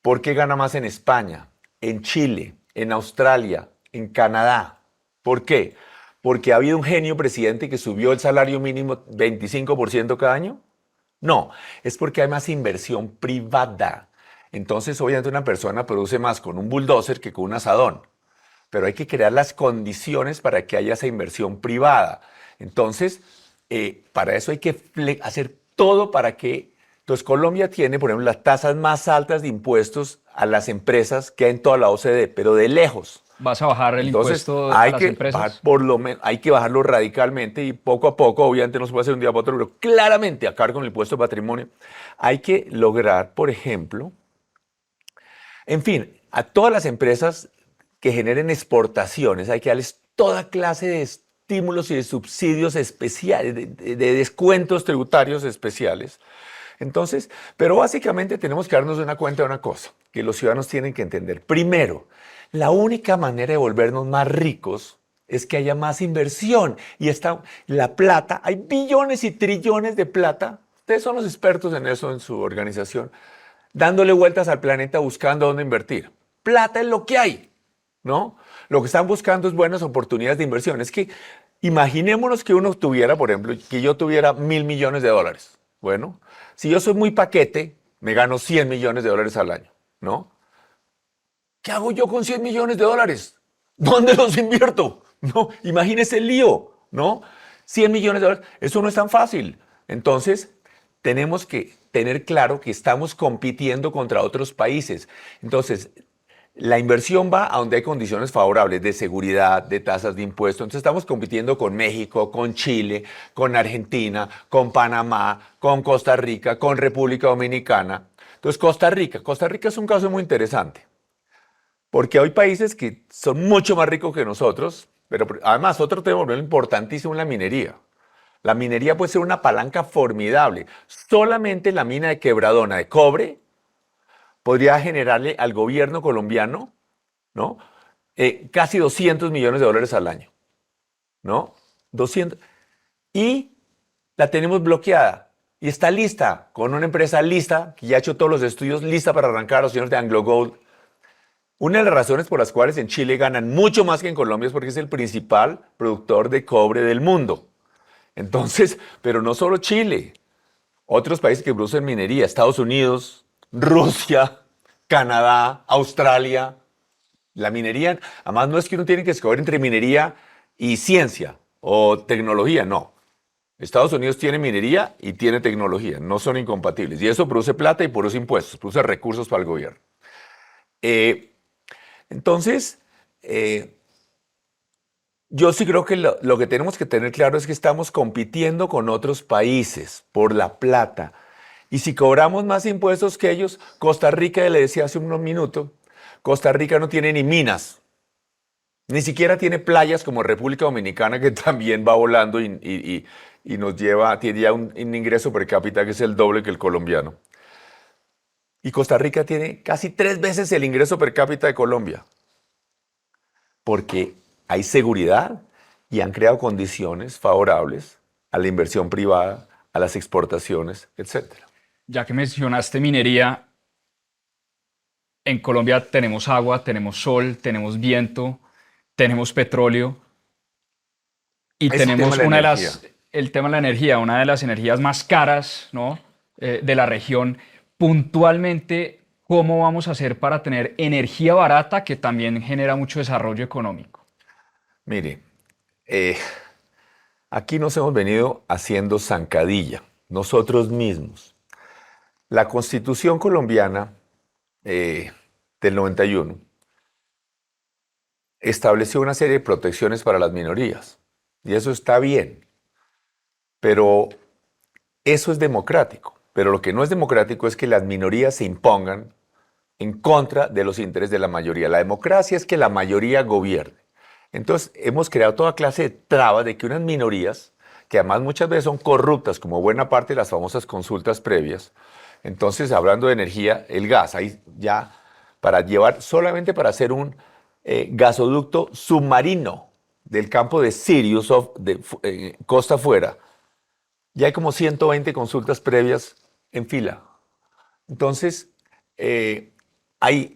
¿Por qué gana más en España, en Chile, en Australia, en Canadá? ¿Por qué? ¿Porque ha habido un genio presidente que subió el salario mínimo 25% cada año? No, es porque hay más inversión privada. Entonces, obviamente, una persona produce más con un bulldozer que con un asadón. Pero hay que crear las condiciones para que haya esa inversión privada. Entonces, para eso hay que hacer todo para que... Entonces, Colombia tiene, por ejemplo, las tasas más altas de impuestos a las empresas que hay en toda la OCDE, pero de lejos. ¿Vas a bajar el Entonces, impuesto a hay las que bajar empresas? por lo menos, hay que bajarlo radicalmente y poco a poco, obviamente no se puede hacer un día para otro, pero claramente acabar con el impuesto de patrimonio. Hay que lograr, por ejemplo, en fin, a todas las empresas que generen exportaciones hay que darles toda clase de estímulos y de subsidios especiales, de descuentos tributarios especiales. Entonces, pero básicamente tenemos que darnos una cuenta de una cosa, que los ciudadanos tienen que entender. Primero, la única manera de volvernos más ricos es que haya más inversión. Y está la plata, hay billones y trillones de plata. Ustedes son los expertos en eso en su organización, dándole vueltas al planeta buscando dónde invertir. Plata es lo que hay, ¿no? Lo que están buscando es buenas oportunidades de inversión. Es que imaginémonos que uno tuviera, por ejemplo, que yo tuviera $1.000 millones. Bueno, si yo soy muy paquete, me gano $100 millones al año, ¿no? ¿Qué hago yo con $100 millones? ¿Dónde los invierto? No, imagínese el lío, ¿no? $100 millones, eso no es tan fácil. Entonces, tenemos que tener claro que estamos compitiendo contra otros países. Entonces, la inversión va a donde hay condiciones favorables de seguridad, de tasas de impuestos. Entonces estamos compitiendo con México, con Chile, con Argentina, con Panamá, con Costa Rica, con República Dominicana. Entonces Costa Rica es un caso muy interesante, porque hay países que son mucho más ricos que nosotros, pero además otro tema importantísimo es la minería. La minería puede ser una palanca formidable. Solamente la mina de Quebradona de cobre podría generarle al gobierno colombiano, ¿no? Casi $200 millones al año, ¿no? 200. Y la tenemos bloqueada y está lista, con una empresa lista, que ya ha hecho todos los estudios, lista para arrancar a los señores de Anglo Gold. Una de las razones por las cuales en Chile ganan mucho más que en Colombia es porque es el principal productor de cobre del mundo. Entonces, pero no solo Chile, otros países que producen minería, Estados Unidos, Rusia, Canadá, Australia. La minería, además no es que uno tiene que escoger entre minería y ciencia o tecnología, no. Estados Unidos tiene minería y tiene tecnología, no son incompatibles. Y eso produce plata y produce impuestos, produce recursos para el gobierno. Entonces, yo sí creo que lo que tenemos que tener claro es que estamos compitiendo con otros países por la plata. Y si cobramos más impuestos que ellos, Costa Rica, le decía hace unos minutos, Costa Rica no tiene ni minas, ni siquiera tiene playas como República Dominicana, que también va volando y nos lleva, tiene ya un ingreso per cápita que es el doble que el colombiano. Y Costa Rica tiene casi 3 veces el ingreso per cápita de Colombia, porque hay seguridad y han creado condiciones favorables a la inversión privada, a las exportaciones, etcétera. Ya que mencionaste minería, en Colombia tenemos agua, tenemos sol, tenemos viento, tenemos petróleo y Es el tema tenemos de la una de energía. el tema de la energía, una de las energías más caras, ¿no? De la región. Puntualmente, ¿cómo vamos a hacer para tener energía barata que también genera mucho desarrollo económico? Mire, aquí nos hemos venido haciendo zancadilla, nosotros mismos. La Constitución colombiana del 91 estableció una serie de protecciones para las minorías, y eso está bien, pero eso es democrático. Pero lo que no es democrático es que las minorías se impongan en contra de los intereses de la mayoría. La democracia es que la mayoría gobierne. Entonces, hemos creado toda clase de trabas de que unas minorías que además muchas veces son corruptas, como buena parte de las famosas consultas previas. Entonces, hablando de energía, el gas, ahí ya para llevar, solamente para hacer un gasoducto submarino del campo de Sirius, costa afuera, ya hay como 120 consultas previas en fila. Entonces, hay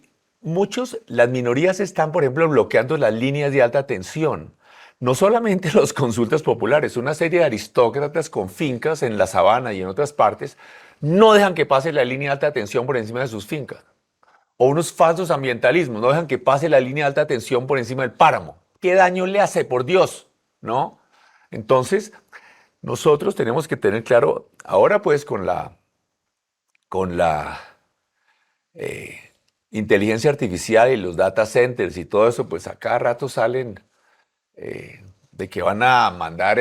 las minorías están, por ejemplo, bloqueando las líneas de alta tensión. No solamente las consultas populares, una serie de aristócratas con fincas en la sabana y en otras partes no dejan que pase la línea de alta tensión por encima de sus fincas. O unos falsos ambientalismos, no dejan que pase la línea de alta tensión por encima del páramo. ¿Qué daño le hace, por Dios? ¿No? Entonces, nosotros tenemos que tener claro, ahora pues con la inteligencia artificial y los data centers y todo eso, pues a cada rato salen de que van a mandar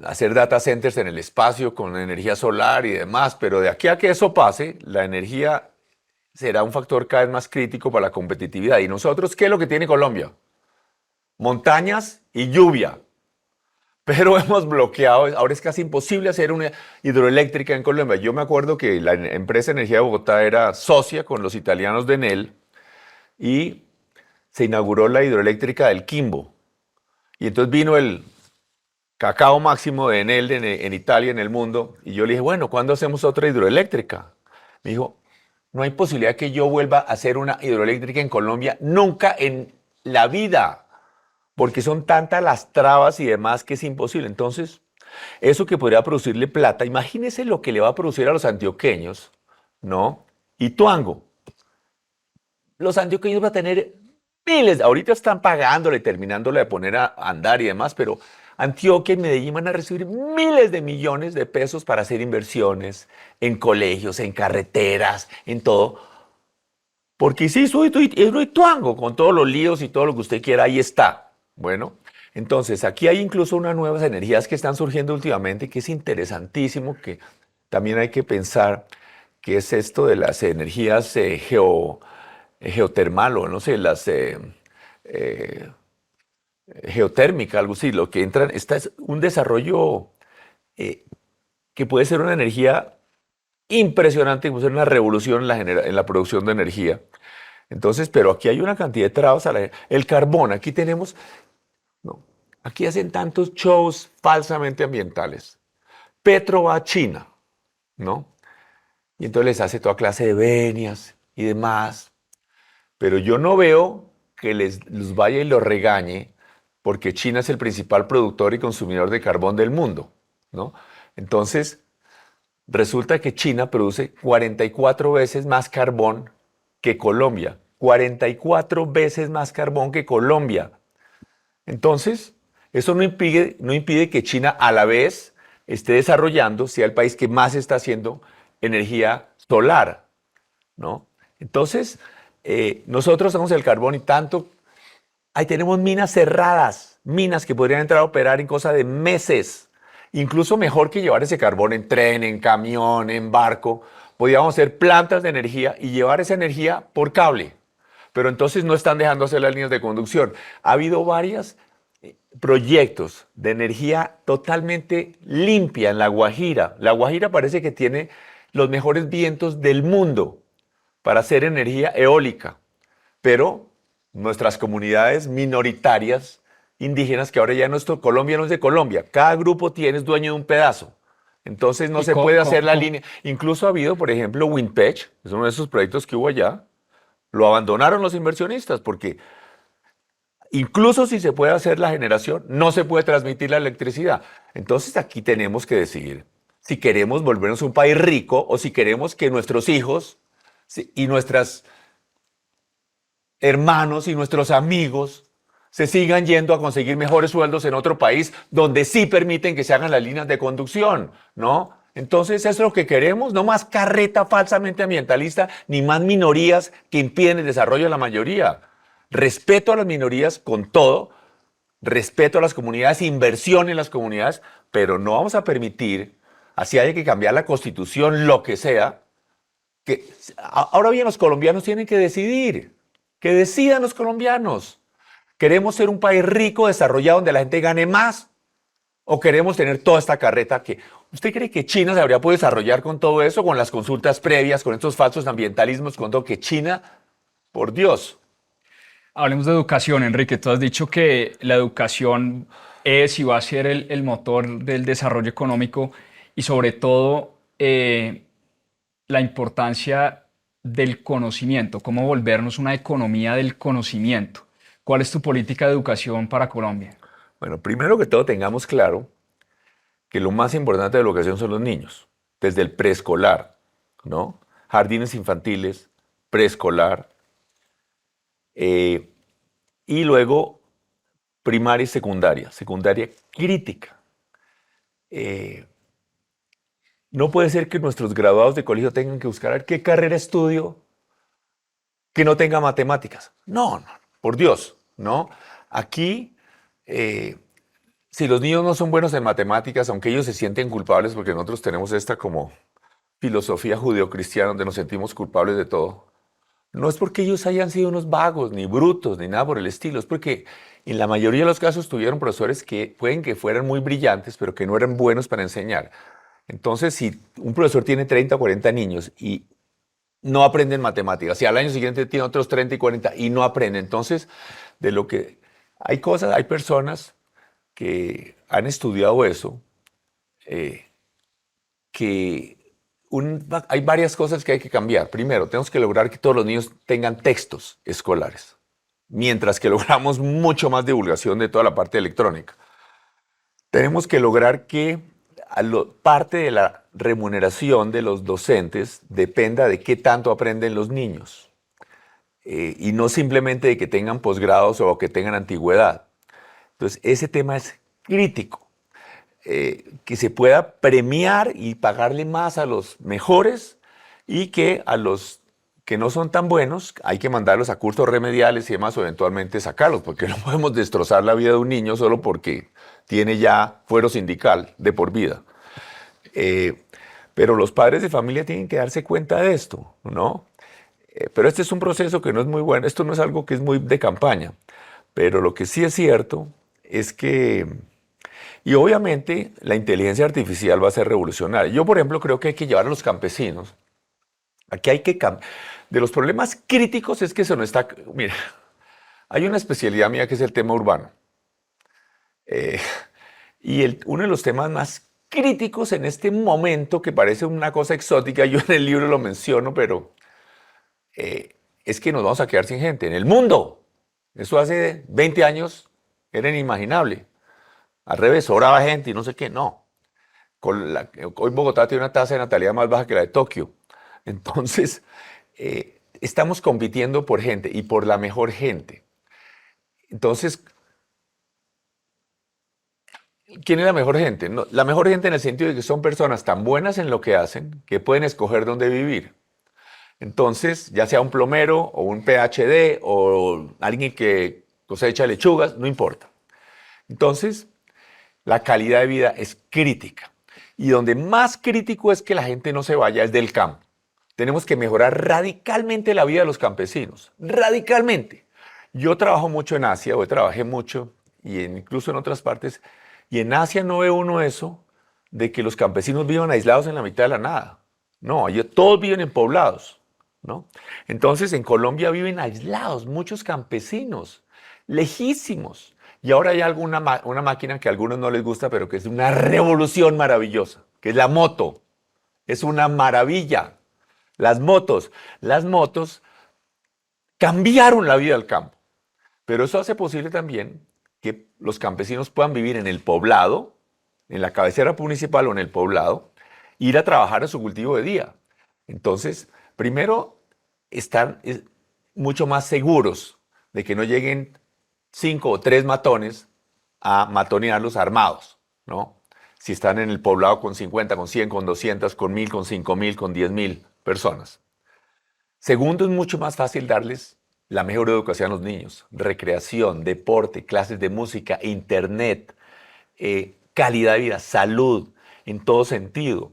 hacer data centers en el espacio con energía solar y demás, pero de aquí a que eso pase, la energía será un factor cada vez más crítico para la competitividad. ¿Y nosotros qué es lo que tiene Colombia? Montañas y lluvia. Pero hemos bloqueado, ahora es casi imposible hacer una hidroeléctrica en Colombia. Yo me acuerdo que la empresa Energía de Bogotá era socia con los italianos de Enel y se inauguró la hidroeléctrica del Quimbo. Y entonces vino el cacao máximo de Enel en Italia, en el mundo, y yo le dije, bueno, ¿cuándo hacemos otra hidroeléctrica? Me dijo, no hay posibilidad que yo vuelva a hacer una hidroeléctrica en Colombia nunca en la vida, porque son tantas las trabas y demás que es imposible. Entonces, eso que podría producirle plata, imagínese lo que le va a producir a los antioqueños, ¿no? Ituango. Los antioqueños van a tener miles, ahorita están pagándole, terminándole de poner a andar y demás, pero Antioquia y Medellín van a recibir miles de millones de pesos para hacer inversiones en colegios, en carreteras, en todo. Porque sí, es un Ituango, con todos los líos y todo lo que usted quiera, ahí está. Bueno, entonces aquí hay incluso unas nuevas energías que están surgiendo últimamente, que es interesantísimo, que también hay que pensar que es esto de las energías geotermal o no sé, las geotérmica, algo así, lo que entran, esta es un desarrollo que puede ser una energía impresionante, puede ser una revolución en la producción de energía. Entonces, pero aquí hay una cantidad de trabas. El carbón, aquí tenemos, no, aquí hacen tantos shows falsamente ambientales. Petro va a China, ¿no? Y entonces les hace toda clase de venias y demás. Pero yo no veo que los vaya y los regañe porque China es el principal productor y consumidor de carbón del mundo, ¿no? Entonces, resulta que China produce 44 veces más carbón que Colombia. 44 veces más carbón que Colombia. Entonces, eso no impide que China a la vez esté desarrollando, sea el país que más está haciendo energía solar, ¿no? Entonces, nosotros somos el carbón y tanto, ahí tenemos minas cerradas, minas que podrían entrar a operar en cosa de meses, incluso mejor que llevar ese carbón en tren, en camión, en barco. Podríamos hacer plantas de energía y llevar esa energía por cable, pero entonces no están dejando hacer las líneas de conducción. Ha habido varios proyectos de energía totalmente limpia en La Guajira. La Guajira parece que tiene los mejores vientos del mundo para hacer energía eólica, pero nuestras comunidades minoritarias indígenas, que ahora ya Colombia no es de Colombia, cada grupo es dueño de un pedazo, entonces no se puede hacer la línea. Incluso ha habido, por ejemplo, Windpech, es uno de esos proyectos que hubo allá, lo abandonaron los inversionistas porque incluso si se puede hacer la generación, no se puede transmitir la electricidad. Entonces aquí tenemos que decidir si queremos volvernos un país rico o si queremos que nuestros hijos y nuestros hermanos y nuestros amigos se sigan yendo a conseguir mejores sueldos en otro país donde sí permiten que se hagan las líneas de conducción, ¿no? Entonces, ¿eso es lo que queremos? No más carreta falsamente ambientalista, ni más minorías que impiden el desarrollo de la mayoría. Respeto a las minorías con todo, respeto a las comunidades, inversión en las comunidades, pero no vamos a permitir, así haya que cambiar la constitución, lo que sea, que ahora bien los colombianos tienen que decidir, que decidan los colombianos. ¿Queremos ser un país rico, desarrollado, donde la gente gane más? ¿O queremos tener toda esta carreta que... ¿Usted cree que China se habría podido desarrollar con todo eso, con las consultas previas, con estos falsos ambientalismos, con todo que China, por Dios? Hablemos de educación, Enrique. Tú has dicho que la educación es y va a ser el motor del desarrollo económico y sobre todo la importancia del conocimiento, cómo volvernos una economía del conocimiento. ¿Cuál es tu política de educación para Colombia? Bueno, primero que todo tengamos claro que lo más importante de la educación son los niños, desde el preescolar, ¿no? Jardines infantiles, preescolar, y luego primaria y secundaria, secundaria crítica. No puede ser que nuestros graduados de colegio tengan que buscar a ver qué carrera estudio que no tenga matemáticas. No, no, por Dios, ¿no? Aquí, si los niños no son buenos en matemáticas, aunque ellos se sienten culpables, porque nosotros tenemos esta como filosofía judeocristiana donde nos sentimos culpables de todo, no es porque ellos hayan sido unos vagos, ni brutos, ni nada por el estilo, es porque en la mayoría de los casos tuvieron profesores que pueden que fueran muy brillantes, pero que no eran buenos para enseñar. Entonces, si un profesor tiene 30 o 40 niños y no aprenden matemáticas, y al año siguiente tiene otros 30 y 40 y no aprenden, entonces, de lo que hay cosas, hay personas que han estudiado eso, que hay varias cosas que hay que cambiar. Primero, tenemos que lograr que todos los niños tengan textos escolares, mientras que logramos mucho más divulgación de toda la parte electrónica. Tenemos que lograr que parte de la remuneración de los docentes dependa de qué tanto aprenden los niños, y no simplemente de que tengan posgrados o que tengan antigüedad. Entonces, ese tema es crítico. Que se pueda premiar y pagarle más a los mejores y que a los que no son tan buenos hay que mandarlos a cursos remediales y demás o eventualmente sacarlos, porque no podemos destrozar la vida de un niño solo porque tiene ya fuero sindical de por vida. Pero los padres de familia tienen que darse cuenta de esto, ¿no? Pero este es un proceso que no es muy bueno, esto no es algo que es muy de campaña, pero lo que sí es cierto es que... Y obviamente la inteligencia artificial va a ser revolucionaria. Yo, por ejemplo, creo que hay que llevar a los campesinos. Aquí hay que cambiar. De los problemas críticos es que se nos está... Mira, hay una especialidad mía que es el tema urbano. Y uno de los temas más críticos en este momento, que parece una cosa exótica, yo en el libro lo menciono, pero es que nos vamos a quedar sin gente en el mundo. Eso hace 20 años era inimaginable. Al revés, sobraba gente y no sé qué, no. Hoy Bogotá tiene una tasa de natalidad más baja que la de Tokio. Entonces, estamos compitiendo por gente y por la mejor gente. Entonces, ¿quién es la mejor gente? No, la mejor gente en el sentido de que son personas tan buenas en lo que hacen que pueden escoger dónde vivir. Entonces, ya sea un plomero o un PhD o alguien que cosecha lechugas, no importa. Entonces, la calidad de vida es crítica. Y donde más crítico es que la gente no se vaya es del campo. Tenemos que mejorar radicalmente la vida de los campesinos. Radicalmente. Yo trabajo mucho en Asia, o trabajé mucho, y incluso en otras partes, y en Asia no ve uno eso de que los campesinos vivan aislados en la mitad de la nada. No, todos viven en poblados, ¿no? Entonces, en Colombia viven aislados muchos campesinos, lejísimos. Y ahora hay una máquina que a algunos no les gusta, pero que es una revolución maravillosa, que es la moto. Es una maravilla. Las motos cambiaron la vida del campo. Pero eso hace posible también que los campesinos puedan vivir en el poblado, en la cabecera municipal o en el poblado, ir a trabajar a su cultivo de día. Entonces, primero, están mucho más seguros de que no lleguen 5 o 3 matones a matonearlos armados, ¿no? Si están en el poblado con 50, con 100, con 200, con 1000, con 5000, con 10,000 personas. Segundo, es mucho más fácil darles la mejor educación a los niños. Recreación, deporte, clases de música, internet, calidad de vida, salud, en todo sentido.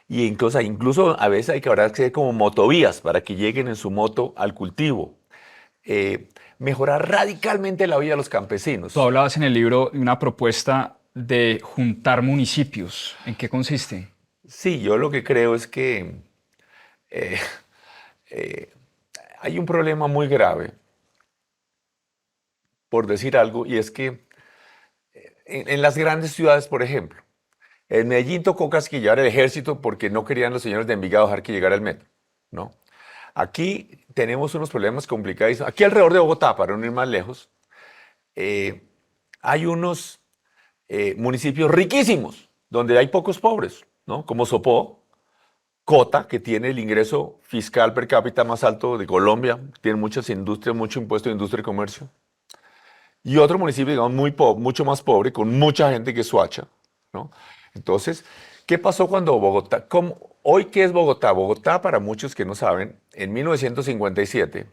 Y incluso a veces hay que hacer como motovías para que lleguen en su moto al cultivo. Mejorar radicalmente la vida de los campesinos. Tú hablabas en el libro de una propuesta de juntar municipios. ¿En qué consiste? Sí, yo lo que creo es que eh, eh, hay un problema muy grave, por decir algo, y es que en las grandes ciudades, por ejemplo, en Medellín tocó casquillar el ejército porque no querían los señores de Envigado dejar que llegara el metro, ¿no? Aquí tenemos unos problemas complicados. Aquí alrededor de Bogotá, para no ir más lejos, eh, hay unos municipios riquísimos donde hay pocos pobres, ¿no? Como Sopó, Cota, que tiene el ingreso fiscal per cápita más alto de Colombia, tiene muchas industrias, mucho impuesto de industria y comercio. Y otro municipio, digamos, mucho más pobre, con mucha gente que es Soacha, ¿no? Entonces, ¿qué pasó cuando Bogotá? Hoy, ¿qué es Bogotá? Bogotá, para muchos que no saben, en 1957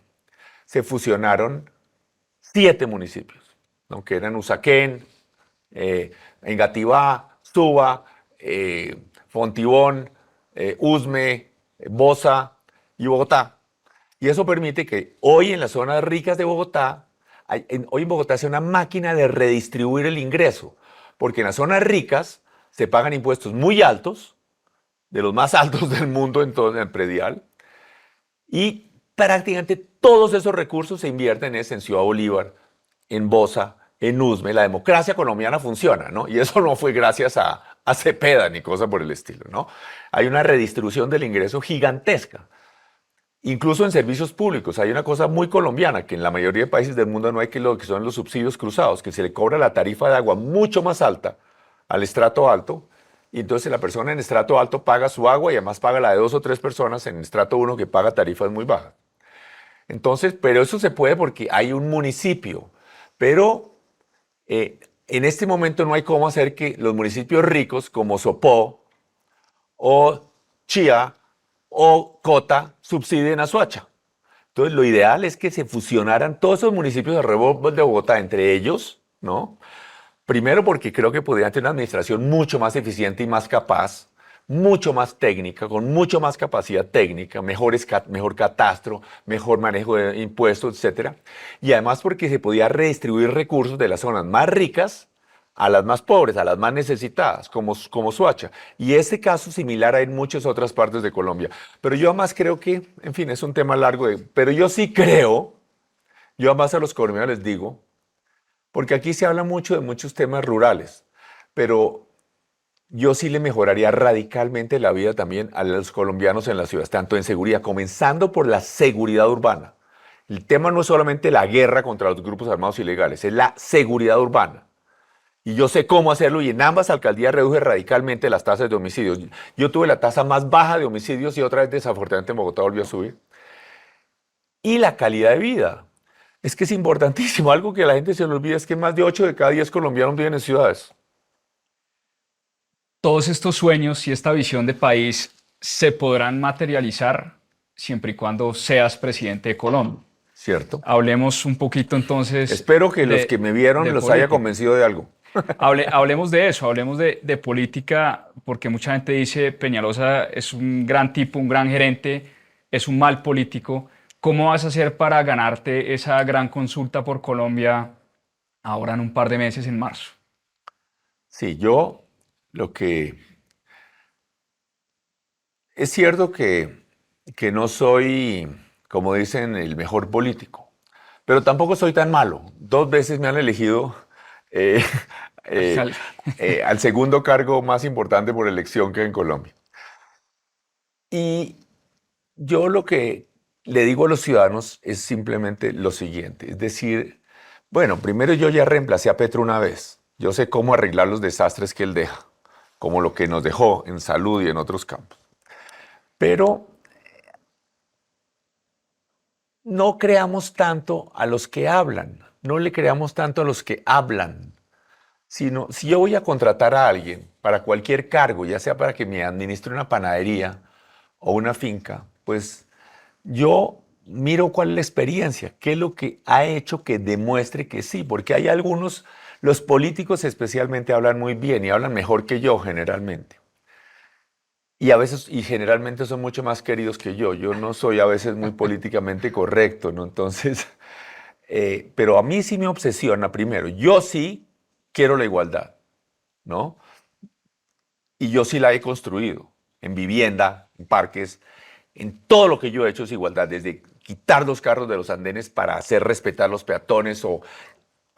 se fusionaron 7 municipios, ¿no? Que eran Usaquén, Engativá, Suba, Fontibón, Usme, Bosa y Bogotá. Y eso permite que hoy en las zonas ricas de Bogotá, hoy en Bogotá sea una máquina de redistribuir el ingreso, porque en las zonas ricas se pagan impuestos muy altos, de los más altos del mundo en todo el predial, y prácticamente todos esos recursos se invierten en Ciudad Bolívar, en Bosa, en Usme. La democracia colombiana funciona, ¿no? Y eso no fue gracias a Cepeda ni cosa por el estilo, ¿no? Hay una redistribución del ingreso gigantesca. Incluso en servicios públicos hay una cosa muy colombiana que en la mayoría de países del mundo no hay, que lo que son los subsidios cruzados, que se le cobra la tarifa de agua mucho más alta al estrato alto, y entonces la persona en estrato alto paga su agua y además paga la de 2 o 3 personas en estrato 1 que paga tarifas muy bajas. Entonces, pero eso se puede porque hay un municipio, pero en este momento no hay cómo hacer que los municipios ricos como Sopó o Chía o Cota subsidien a Soacha. Entonces, lo ideal es que se fusionaran todos esos municipios alrededor de Bogotá entre ellos, ¿no? Primero porque creo que podrían tener una administración mucho más eficiente y más capaz, mucho más técnica, con mucho más capacidad técnica, mejor catastro, mejor manejo de impuestos, etcétera. Y además porque se podía redistribuir recursos de las zonas más ricas a las más pobres, a las más necesitadas, como Soacha. Y este caso similar hay en muchas otras partes de Colombia. Pero yo además creo que, en fin, es un tema largo, pero yo sí creo, yo además a los colombianos les digo, porque aquí se habla mucho de muchos temas rurales, pero yo sí le mejoraría radicalmente la vida también a los colombianos en las ciudades, tanto en seguridad, comenzando por la seguridad urbana. El tema no es solamente la guerra contra los grupos armados ilegales, es la seguridad urbana. Y yo sé cómo hacerlo y en ambas alcaldías reduje radicalmente las tasas de homicidios. Yo tuve la tasa más baja de homicidios y otra vez desafortunadamente en Bogotá volvió a subir. Y la calidad de vida. Es que es importantísimo. Algo que a la gente se le olvida es que más de 8 de cada 10 colombianos viven en ciudades. Todos estos sueños y esta visión de país se podrán materializar siempre y cuando seas presidente de Colombia. ¿Cierto? Hablemos un poquito entonces. Espero que los que me vieron los política. haya convencido de algo. Hablemos de eso, hablemos de política, porque mucha gente dice Peñalosa es un gran tipo, un gran gerente, es un mal político. ¿Cómo vas a hacer para ganarte esa gran consulta por Colombia ahora en un par de meses, en marzo? Sí, yo lo que... Es cierto que no soy, como dicen, el mejor político, pero tampoco soy tan malo. 2 veces me han elegido eh, al segundo cargo más importante por elección que hay en Colombia. Y yo lo que le digo a los ciudadanos es simplemente lo siguiente, es decir, bueno, primero yo ya reemplacé a Petro una vez, yo sé cómo arreglar los desastres que él deja, como lo que nos dejó en salud y en otros campos, pero no creamos tanto a los que hablan, no le creamos tanto a los que hablan, sino si yo voy a contratar a alguien para cualquier cargo, ya sea para que me administre una panadería o una finca, pues yo miro cuál es la experiencia, qué es lo que ha hecho que demuestre que sí, porque hay algunos, los políticos especialmente hablan muy bien y hablan mejor que yo generalmente. Y a veces, y generalmente son mucho más queridos que yo. Yo no soy a veces muy políticamente correcto, ¿no? Entonces, pero a mí sí me obsesiona primero. Yo sí quiero la igualdad. ¿no? Y yo sí la he construido, en vivienda, en parques, en todo lo que yo he hecho es igualdad, desde quitar los carros de los andenes para hacer respetar los peatones o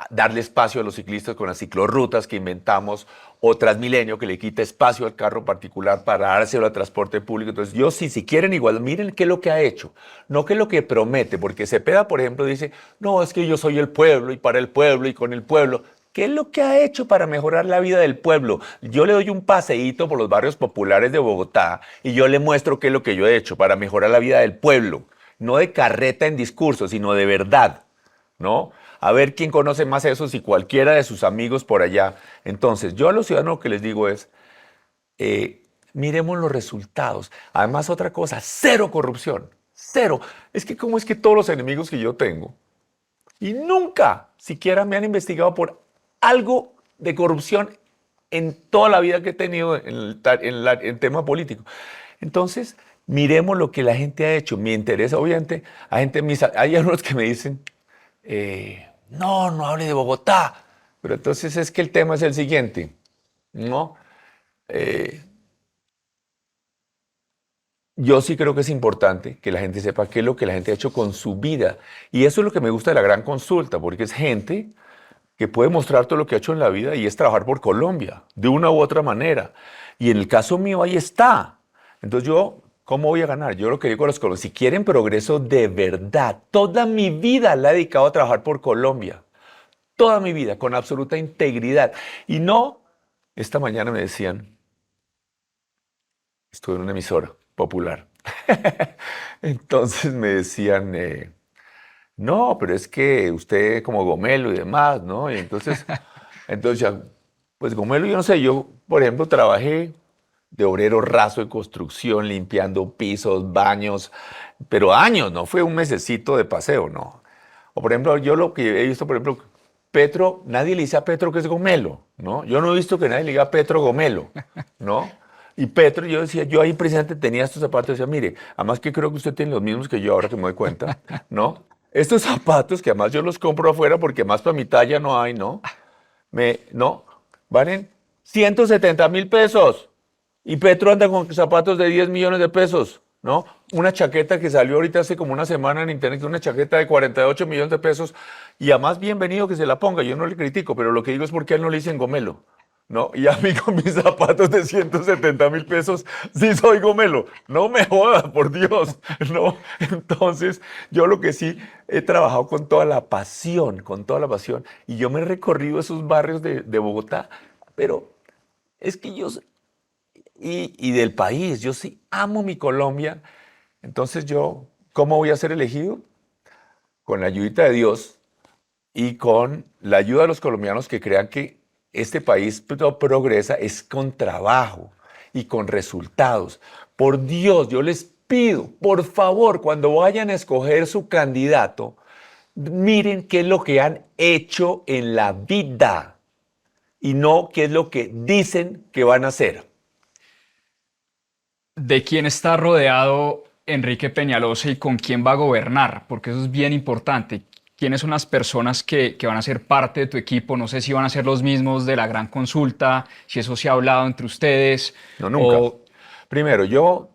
darle espacio a los ciclistas con las ciclorrutas que inventamos, o Transmilenio que le quita espacio al carro particular para dárselo al transporte público. Entonces yo sí, si quieren igual, miren qué es lo que ha hecho, no qué es lo que promete, porque Cepeda, por ejemplo, dice, no, es que yo soy el pueblo y para el pueblo y con el pueblo. ¿Qué es lo que ha hecho para mejorar la vida del pueblo? Yo le doy un paseíto por los barrios populares de Bogotá y yo le muestro qué es lo que yo he hecho para mejorar la vida del pueblo, no de carreta en discurso, sino de verdad, ¿no? A ver quién conoce más eso, si cualquiera de sus amigos por allá. Entonces, yo a los ciudadanos lo que les digo es, miremos los resultados. Además, otra cosa, cero corrupción, cero. Es que cómo es que todos los enemigos que yo tengo, y nunca siquiera me han investigado por algo de corrupción en toda la vida que he tenido en tema político. Entonces, miremos lo que la gente ha hecho. Me interesa, obviamente, hay algunos que me dicen, no, no hable de Bogotá. Pero entonces es que el tema es el siguiente, ¿no? Yo sí creo que es importante que la gente sepa qué es lo que la gente ha hecho con su vida. Y eso es lo que me gusta de la gran consulta, porque es gente que puede mostrar todo lo que ha hecho en la vida y es trabajar por Colombia, de una u otra manera. Y en el caso mío, ahí está. Entonces yo, ¿cómo voy a ganar? Yo lo que digo a los colombianos, si quieren progreso de verdad, toda mi vida la he dedicado a trabajar por Colombia. Toda mi vida, con absoluta integridad. Y no, esta mañana me decían, estuve en una emisora popular. Entonces me decían, no, pero es que usted como Gomelo y demás, ¿no? Y entonces ya, pues Gomelo, yo no sé, yo, por ejemplo, trabajé de obrero raso de construcción, limpiando pisos, baños, pero años, no fue un mesecito de paseo, no. O por ejemplo, yo lo que he visto, por ejemplo, Petro, nadie le dice a Petro que es Gomelo, ¿no? Yo no he visto que nadie le diga a Petro Gomelo, ¿no? Y Petro, yo decía, yo ahí precisamente tenía estos zapatos, decía, mire, además que creo que usted tiene los mismos que yo ahora que me doy cuenta, ¿no? Estos zapatos que además yo los compro afuera porque más para mi talla no hay, ¿no? No, valen 170.000 pesos. Y Petro anda con zapatos de 10 millones de pesos, ¿no? Una chaqueta que salió ahorita hace como una semana en internet, una chaqueta de 48 millones de pesos. Y además bienvenido que se la ponga, yo no le critico, pero lo que digo es porque a él no le dicen Gomelo, ¿no? Y a mí con mis zapatos de 170.000 pesos, sí soy Gomelo. No me joda, por Dios, ¿no? Entonces, yo lo que sí he trabajado con toda la pasión, con toda la pasión. Y yo me he recorrido esos barrios de Bogotá, pero es que y del país, yo sí amo mi Colombia. Entonces yo, ¿cómo voy a ser elegido? Con la ayudita de Dios y con la ayuda de los colombianos que crean que este país progresa es con trabajo y con resultados. Por Dios, yo les pido, por favor, cuando vayan a escoger su candidato, miren qué es lo que han hecho en la vida y no qué es lo que dicen que van a hacer. ¿De quién está rodeado Enrique Peñalosa y con quién va a gobernar? Porque eso es bien importante. ¿Quiénes son las personas que van a ser parte de tu equipo? No sé si van a ser los mismos de la gran consulta, si eso se ha hablado entre ustedes. No, nunca. Primero, yo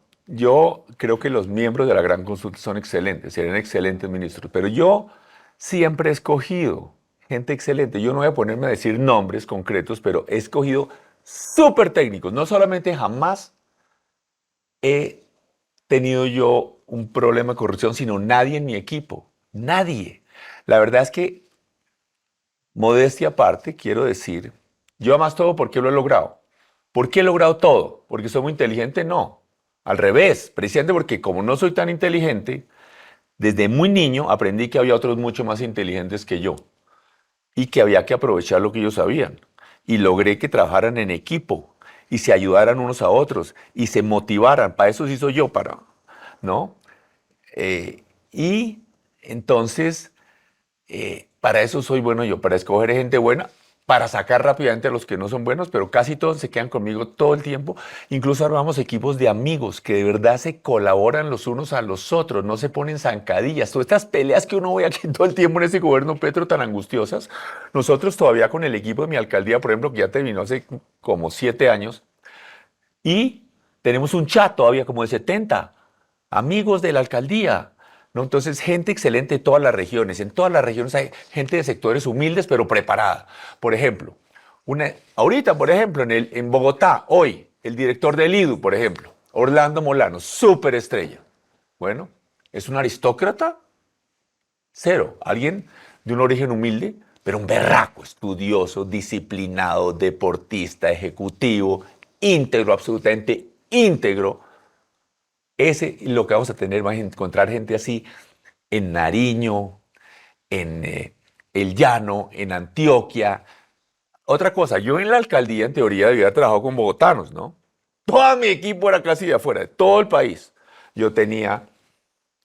creo que los miembros de la gran consulta son excelentes, serían excelentes ministros, pero yo siempre he escogido gente excelente. Yo no voy a ponerme a decir nombres concretos, pero he escogido súper técnicos. No solamente jamás he tenido yo un problema de corrupción, sino nadie en mi equipo. Nadie. La verdad es que, modestia aparte, quiero decir, yo además todo, ¿por qué lo he logrado? ¿Por qué he logrado todo? ¿Porque soy muy inteligente? No. Al revés, precisamente porque como no soy tan inteligente, desde muy niño aprendí que había otros mucho más inteligentes que yo y que había que aprovechar lo que ellos sabían. Y logré que trabajaran en equipo y se ayudaran unos a otros y se motivaran. Para eso sí soy yo, ¿no? Y entonces, para eso soy bueno yo, para escoger gente buena para sacar rápidamente a los que no son buenos, pero casi todos se quedan conmigo todo el tiempo. Incluso armamos equipos de amigos que de verdad se colaboran los unos a los otros, no se ponen zancadillas. Todas estas peleas que uno ve aquí todo el tiempo en este gobierno Petro tan angustiosas, nosotros todavía con el equipo de mi alcaldía, por ejemplo, que ya terminó hace como 7 años, y tenemos un chat todavía como de 70 amigos de la alcaldía, ¿no? Entonces, gente excelente de todas las regiones. En todas las regiones hay gente de sectores humildes, pero preparada. Por ejemplo, ahorita, por ejemplo, en Bogotá, hoy, el director del IDU, por ejemplo, Orlando Molano, súper estrella. Bueno, ¿es un aristócrata? Cero. Alguien de un origen humilde, pero un berraco, estudioso, disciplinado, deportista, ejecutivo, íntegro, absolutamente íntegro. Ese es lo que vamos a tener, vamos a encontrar gente así en Nariño, en El Llano, en Antioquia. Otra cosa, yo en la alcaldía en teoría debía haber trabajado con bogotanos, ¿no? Todo mi equipo era casi de afuera, de todo el país. Yo tenía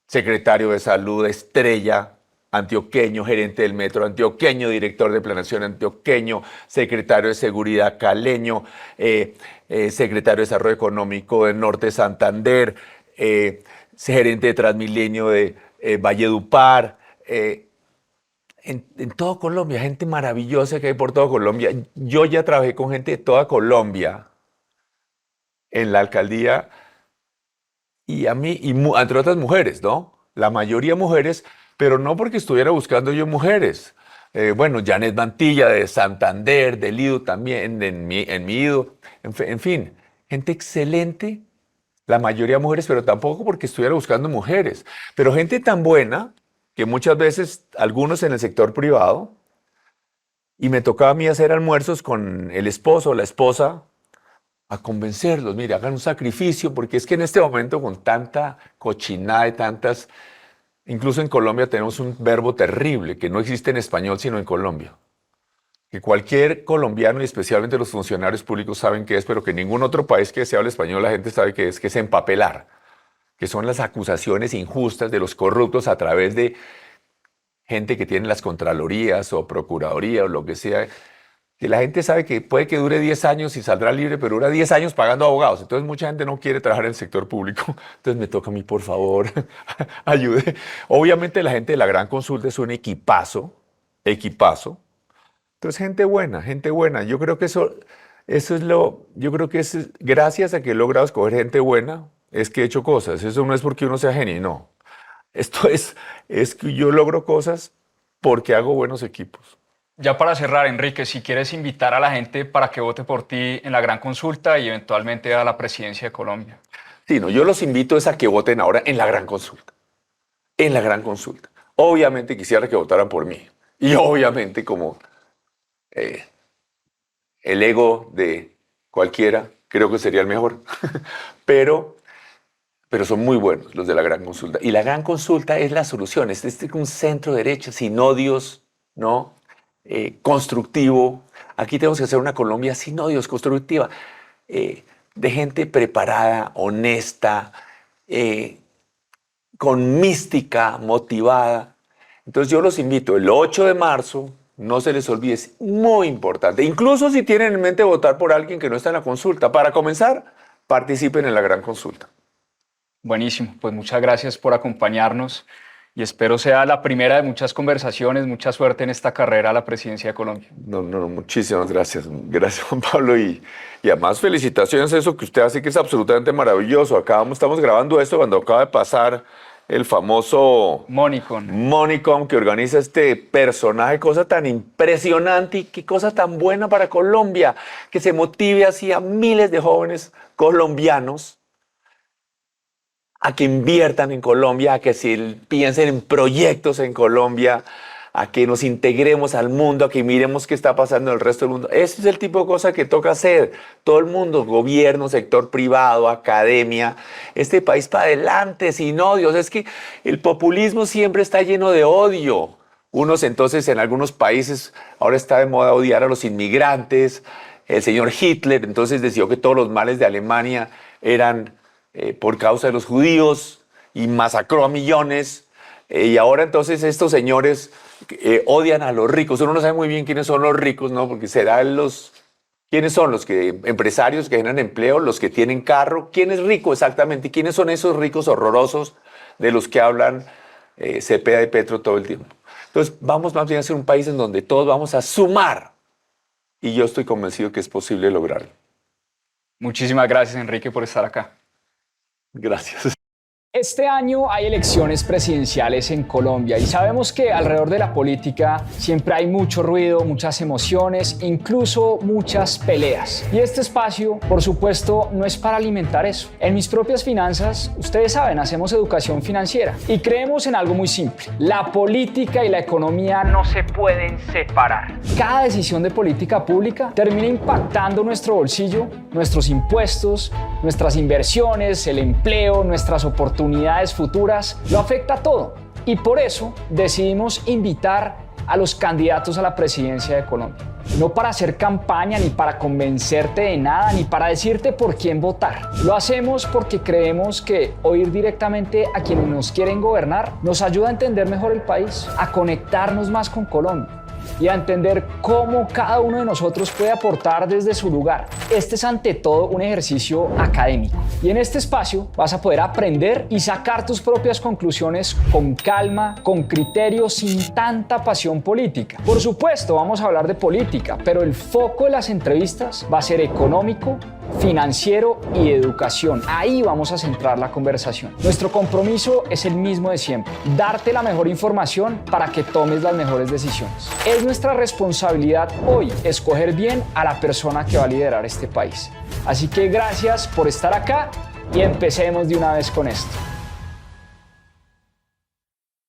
secretario de salud estrella antioqueño, gerente del metro antioqueño, director de planeación antioqueño, secretario de seguridad caleño, secretario de desarrollo económico del norte de Santander, gerente de Transmilenio de Valledupar, en todo Colombia, gente maravillosa que hay por todo Colombia. Yo ya trabajé con gente de toda Colombia en la alcaldía y a mí, entre otras mujeres, ¿no? La mayoría mujeres, pero no porque estuviera buscando yo mujeres. Bueno, Janet Mantilla de Santander, del IDU también, en mi IDU, en fin, gente excelente, la mayoría mujeres, pero tampoco porque estuviera buscando mujeres. Pero gente tan buena que muchas veces, algunos en el sector privado, y me tocaba a mí hacer almuerzos con el esposo o la esposa, a convencerlos, mire, hagan un sacrificio, porque es que en este momento con tanta cochinada y tantas, incluso en Colombia tenemos un verbo terrible que no existe en español sino en Colombia, que cualquier colombiano y especialmente los funcionarios públicos saben qué es, pero que en ningún otro país que se hable español la gente sabe qué es, que es empapelar, que son las acusaciones injustas de los corruptos a través de gente que tiene las contralorías o procuraduría o lo que sea, que la gente sabe que puede que dure 10 años y saldrá libre, pero dura 10 años pagando abogados. Entonces mucha gente no quiere trabajar en el sector público. Entonces me toca a mí, por favor, ayude. Obviamente la gente de la gran consulta es un equipazo, equipazo. Entonces gente buena, gente buena. Yo creo que eso yo creo que es gracias a que he logrado escoger gente buena, es que he hecho cosas. Eso no es porque uno sea genio, no. Esto es que yo logro cosas porque hago buenos equipos. Ya para cerrar, Enrique, si quieres invitar a la gente para que vote por ti en la gran consulta y eventualmente a la presidencia de Colombia. Sí, no, yo los invito a que voten ahora en la gran consulta. En la gran consulta. Obviamente quisiera que votaran por mí. Y obviamente como el ego de cualquiera, creo que sería el mejor. pero son muy buenos los de la gran consulta. Y la gran consulta es la solución. Es un centro derecha, sin odios, ¿no? Constructivo. Aquí tenemos que hacer una Colombia sin odios, constructiva, de gente preparada, honesta, con mística, motivada. Entonces yo los invito el 8 de marzo, no se les olvide, es muy importante. Incluso si tienen en mente votar por alguien que no está en la consulta, para comenzar, participen en la gran consulta. Buenísimo, pues muchas gracias por acompañarnos y espero sea la primera de muchas conversaciones. Mucha suerte en esta carrera a la presidencia de Colombia. No, muchísimas gracias. Gracias, Juan Pablo. Y además, felicitaciones. Eso que usted hace que es absolutamente maravilloso. Estamos grabando esto cuando acaba de pasar el famoso Monicom que organiza este personaje. Cosa tan impresionante y qué cosa tan buena para Colombia. Que se motive así a miles de jóvenes colombianos a que inviertan en Colombia, a que piensen en proyectos en Colombia, a que nos integremos al mundo, a que miremos qué está pasando en el resto del mundo. Ese es el tipo de cosas que toca hacer. Todo el mundo, gobierno, sector privado, academia, este país para adelante, sin odios. Es que el populismo siempre está lleno de odio. Entonces, en algunos países, ahora está de moda odiar a los inmigrantes. El señor Hitler, entonces, decidió que todos los males de Alemania eran por causa de los judíos y masacró a millones. Y ahora entonces estos señores odian a los ricos. Uno no sabe muy bien quiénes son los ricos, ¿no? Porque ¿quiénes son los empresarios que generan empleo, los que tienen carro? ¿Quién es rico exactamente? ¿Quiénes son esos ricos horrorosos de los que hablan Cepeda y Petro todo el tiempo? Entonces, vamos más bien a ser un país en donde todos vamos a sumar. Y yo estoy convencido que es posible lograrlo. Muchísimas gracias, Enrique, por estar acá. Gracias. Este año hay elecciones presidenciales en Colombia y sabemos que alrededor de la política siempre hay mucho ruido, muchas emociones, incluso muchas peleas. Y este espacio, por supuesto, no es para alimentar eso. En Mis Propias Finanzas, ustedes saben, hacemos educación financiera y creemos en algo muy simple. La política y la economía no se pueden separar. Cada decisión de política pública termina impactando nuestro bolsillo, nuestros impuestos, nuestras inversiones, el empleo, nuestras oportunidades futuras, lo afecta todo. Y por eso decidimos invitar a los candidatos a la presidencia de Colombia. No para hacer campaña, ni para convencerte de nada, ni para decirte por quién votar. Lo hacemos porque creemos que oír directamente a quienes nos quieren gobernar nos ayuda a entender mejor el país, a conectarnos más con Colombia y a entender cómo cada uno de nosotros puede aportar desde su lugar. Este es ante todo un ejercicio académico. Y en este espacio vas a poder aprender y sacar tus propias conclusiones con calma, con criterio, sin tanta pasión política. Por supuesto, vamos a hablar de política, pero el foco de las entrevistas va a ser económico, financiero y educación. Ahí vamos a centrar la conversación. Nuestro compromiso es el mismo de siempre: darte la mejor información para que tomes las mejores decisiones. Es nuestra responsabilidad hoy escoger bien a la persona que va a liderar este país. Así que gracias por estar acá y empecemos de una vez con esto.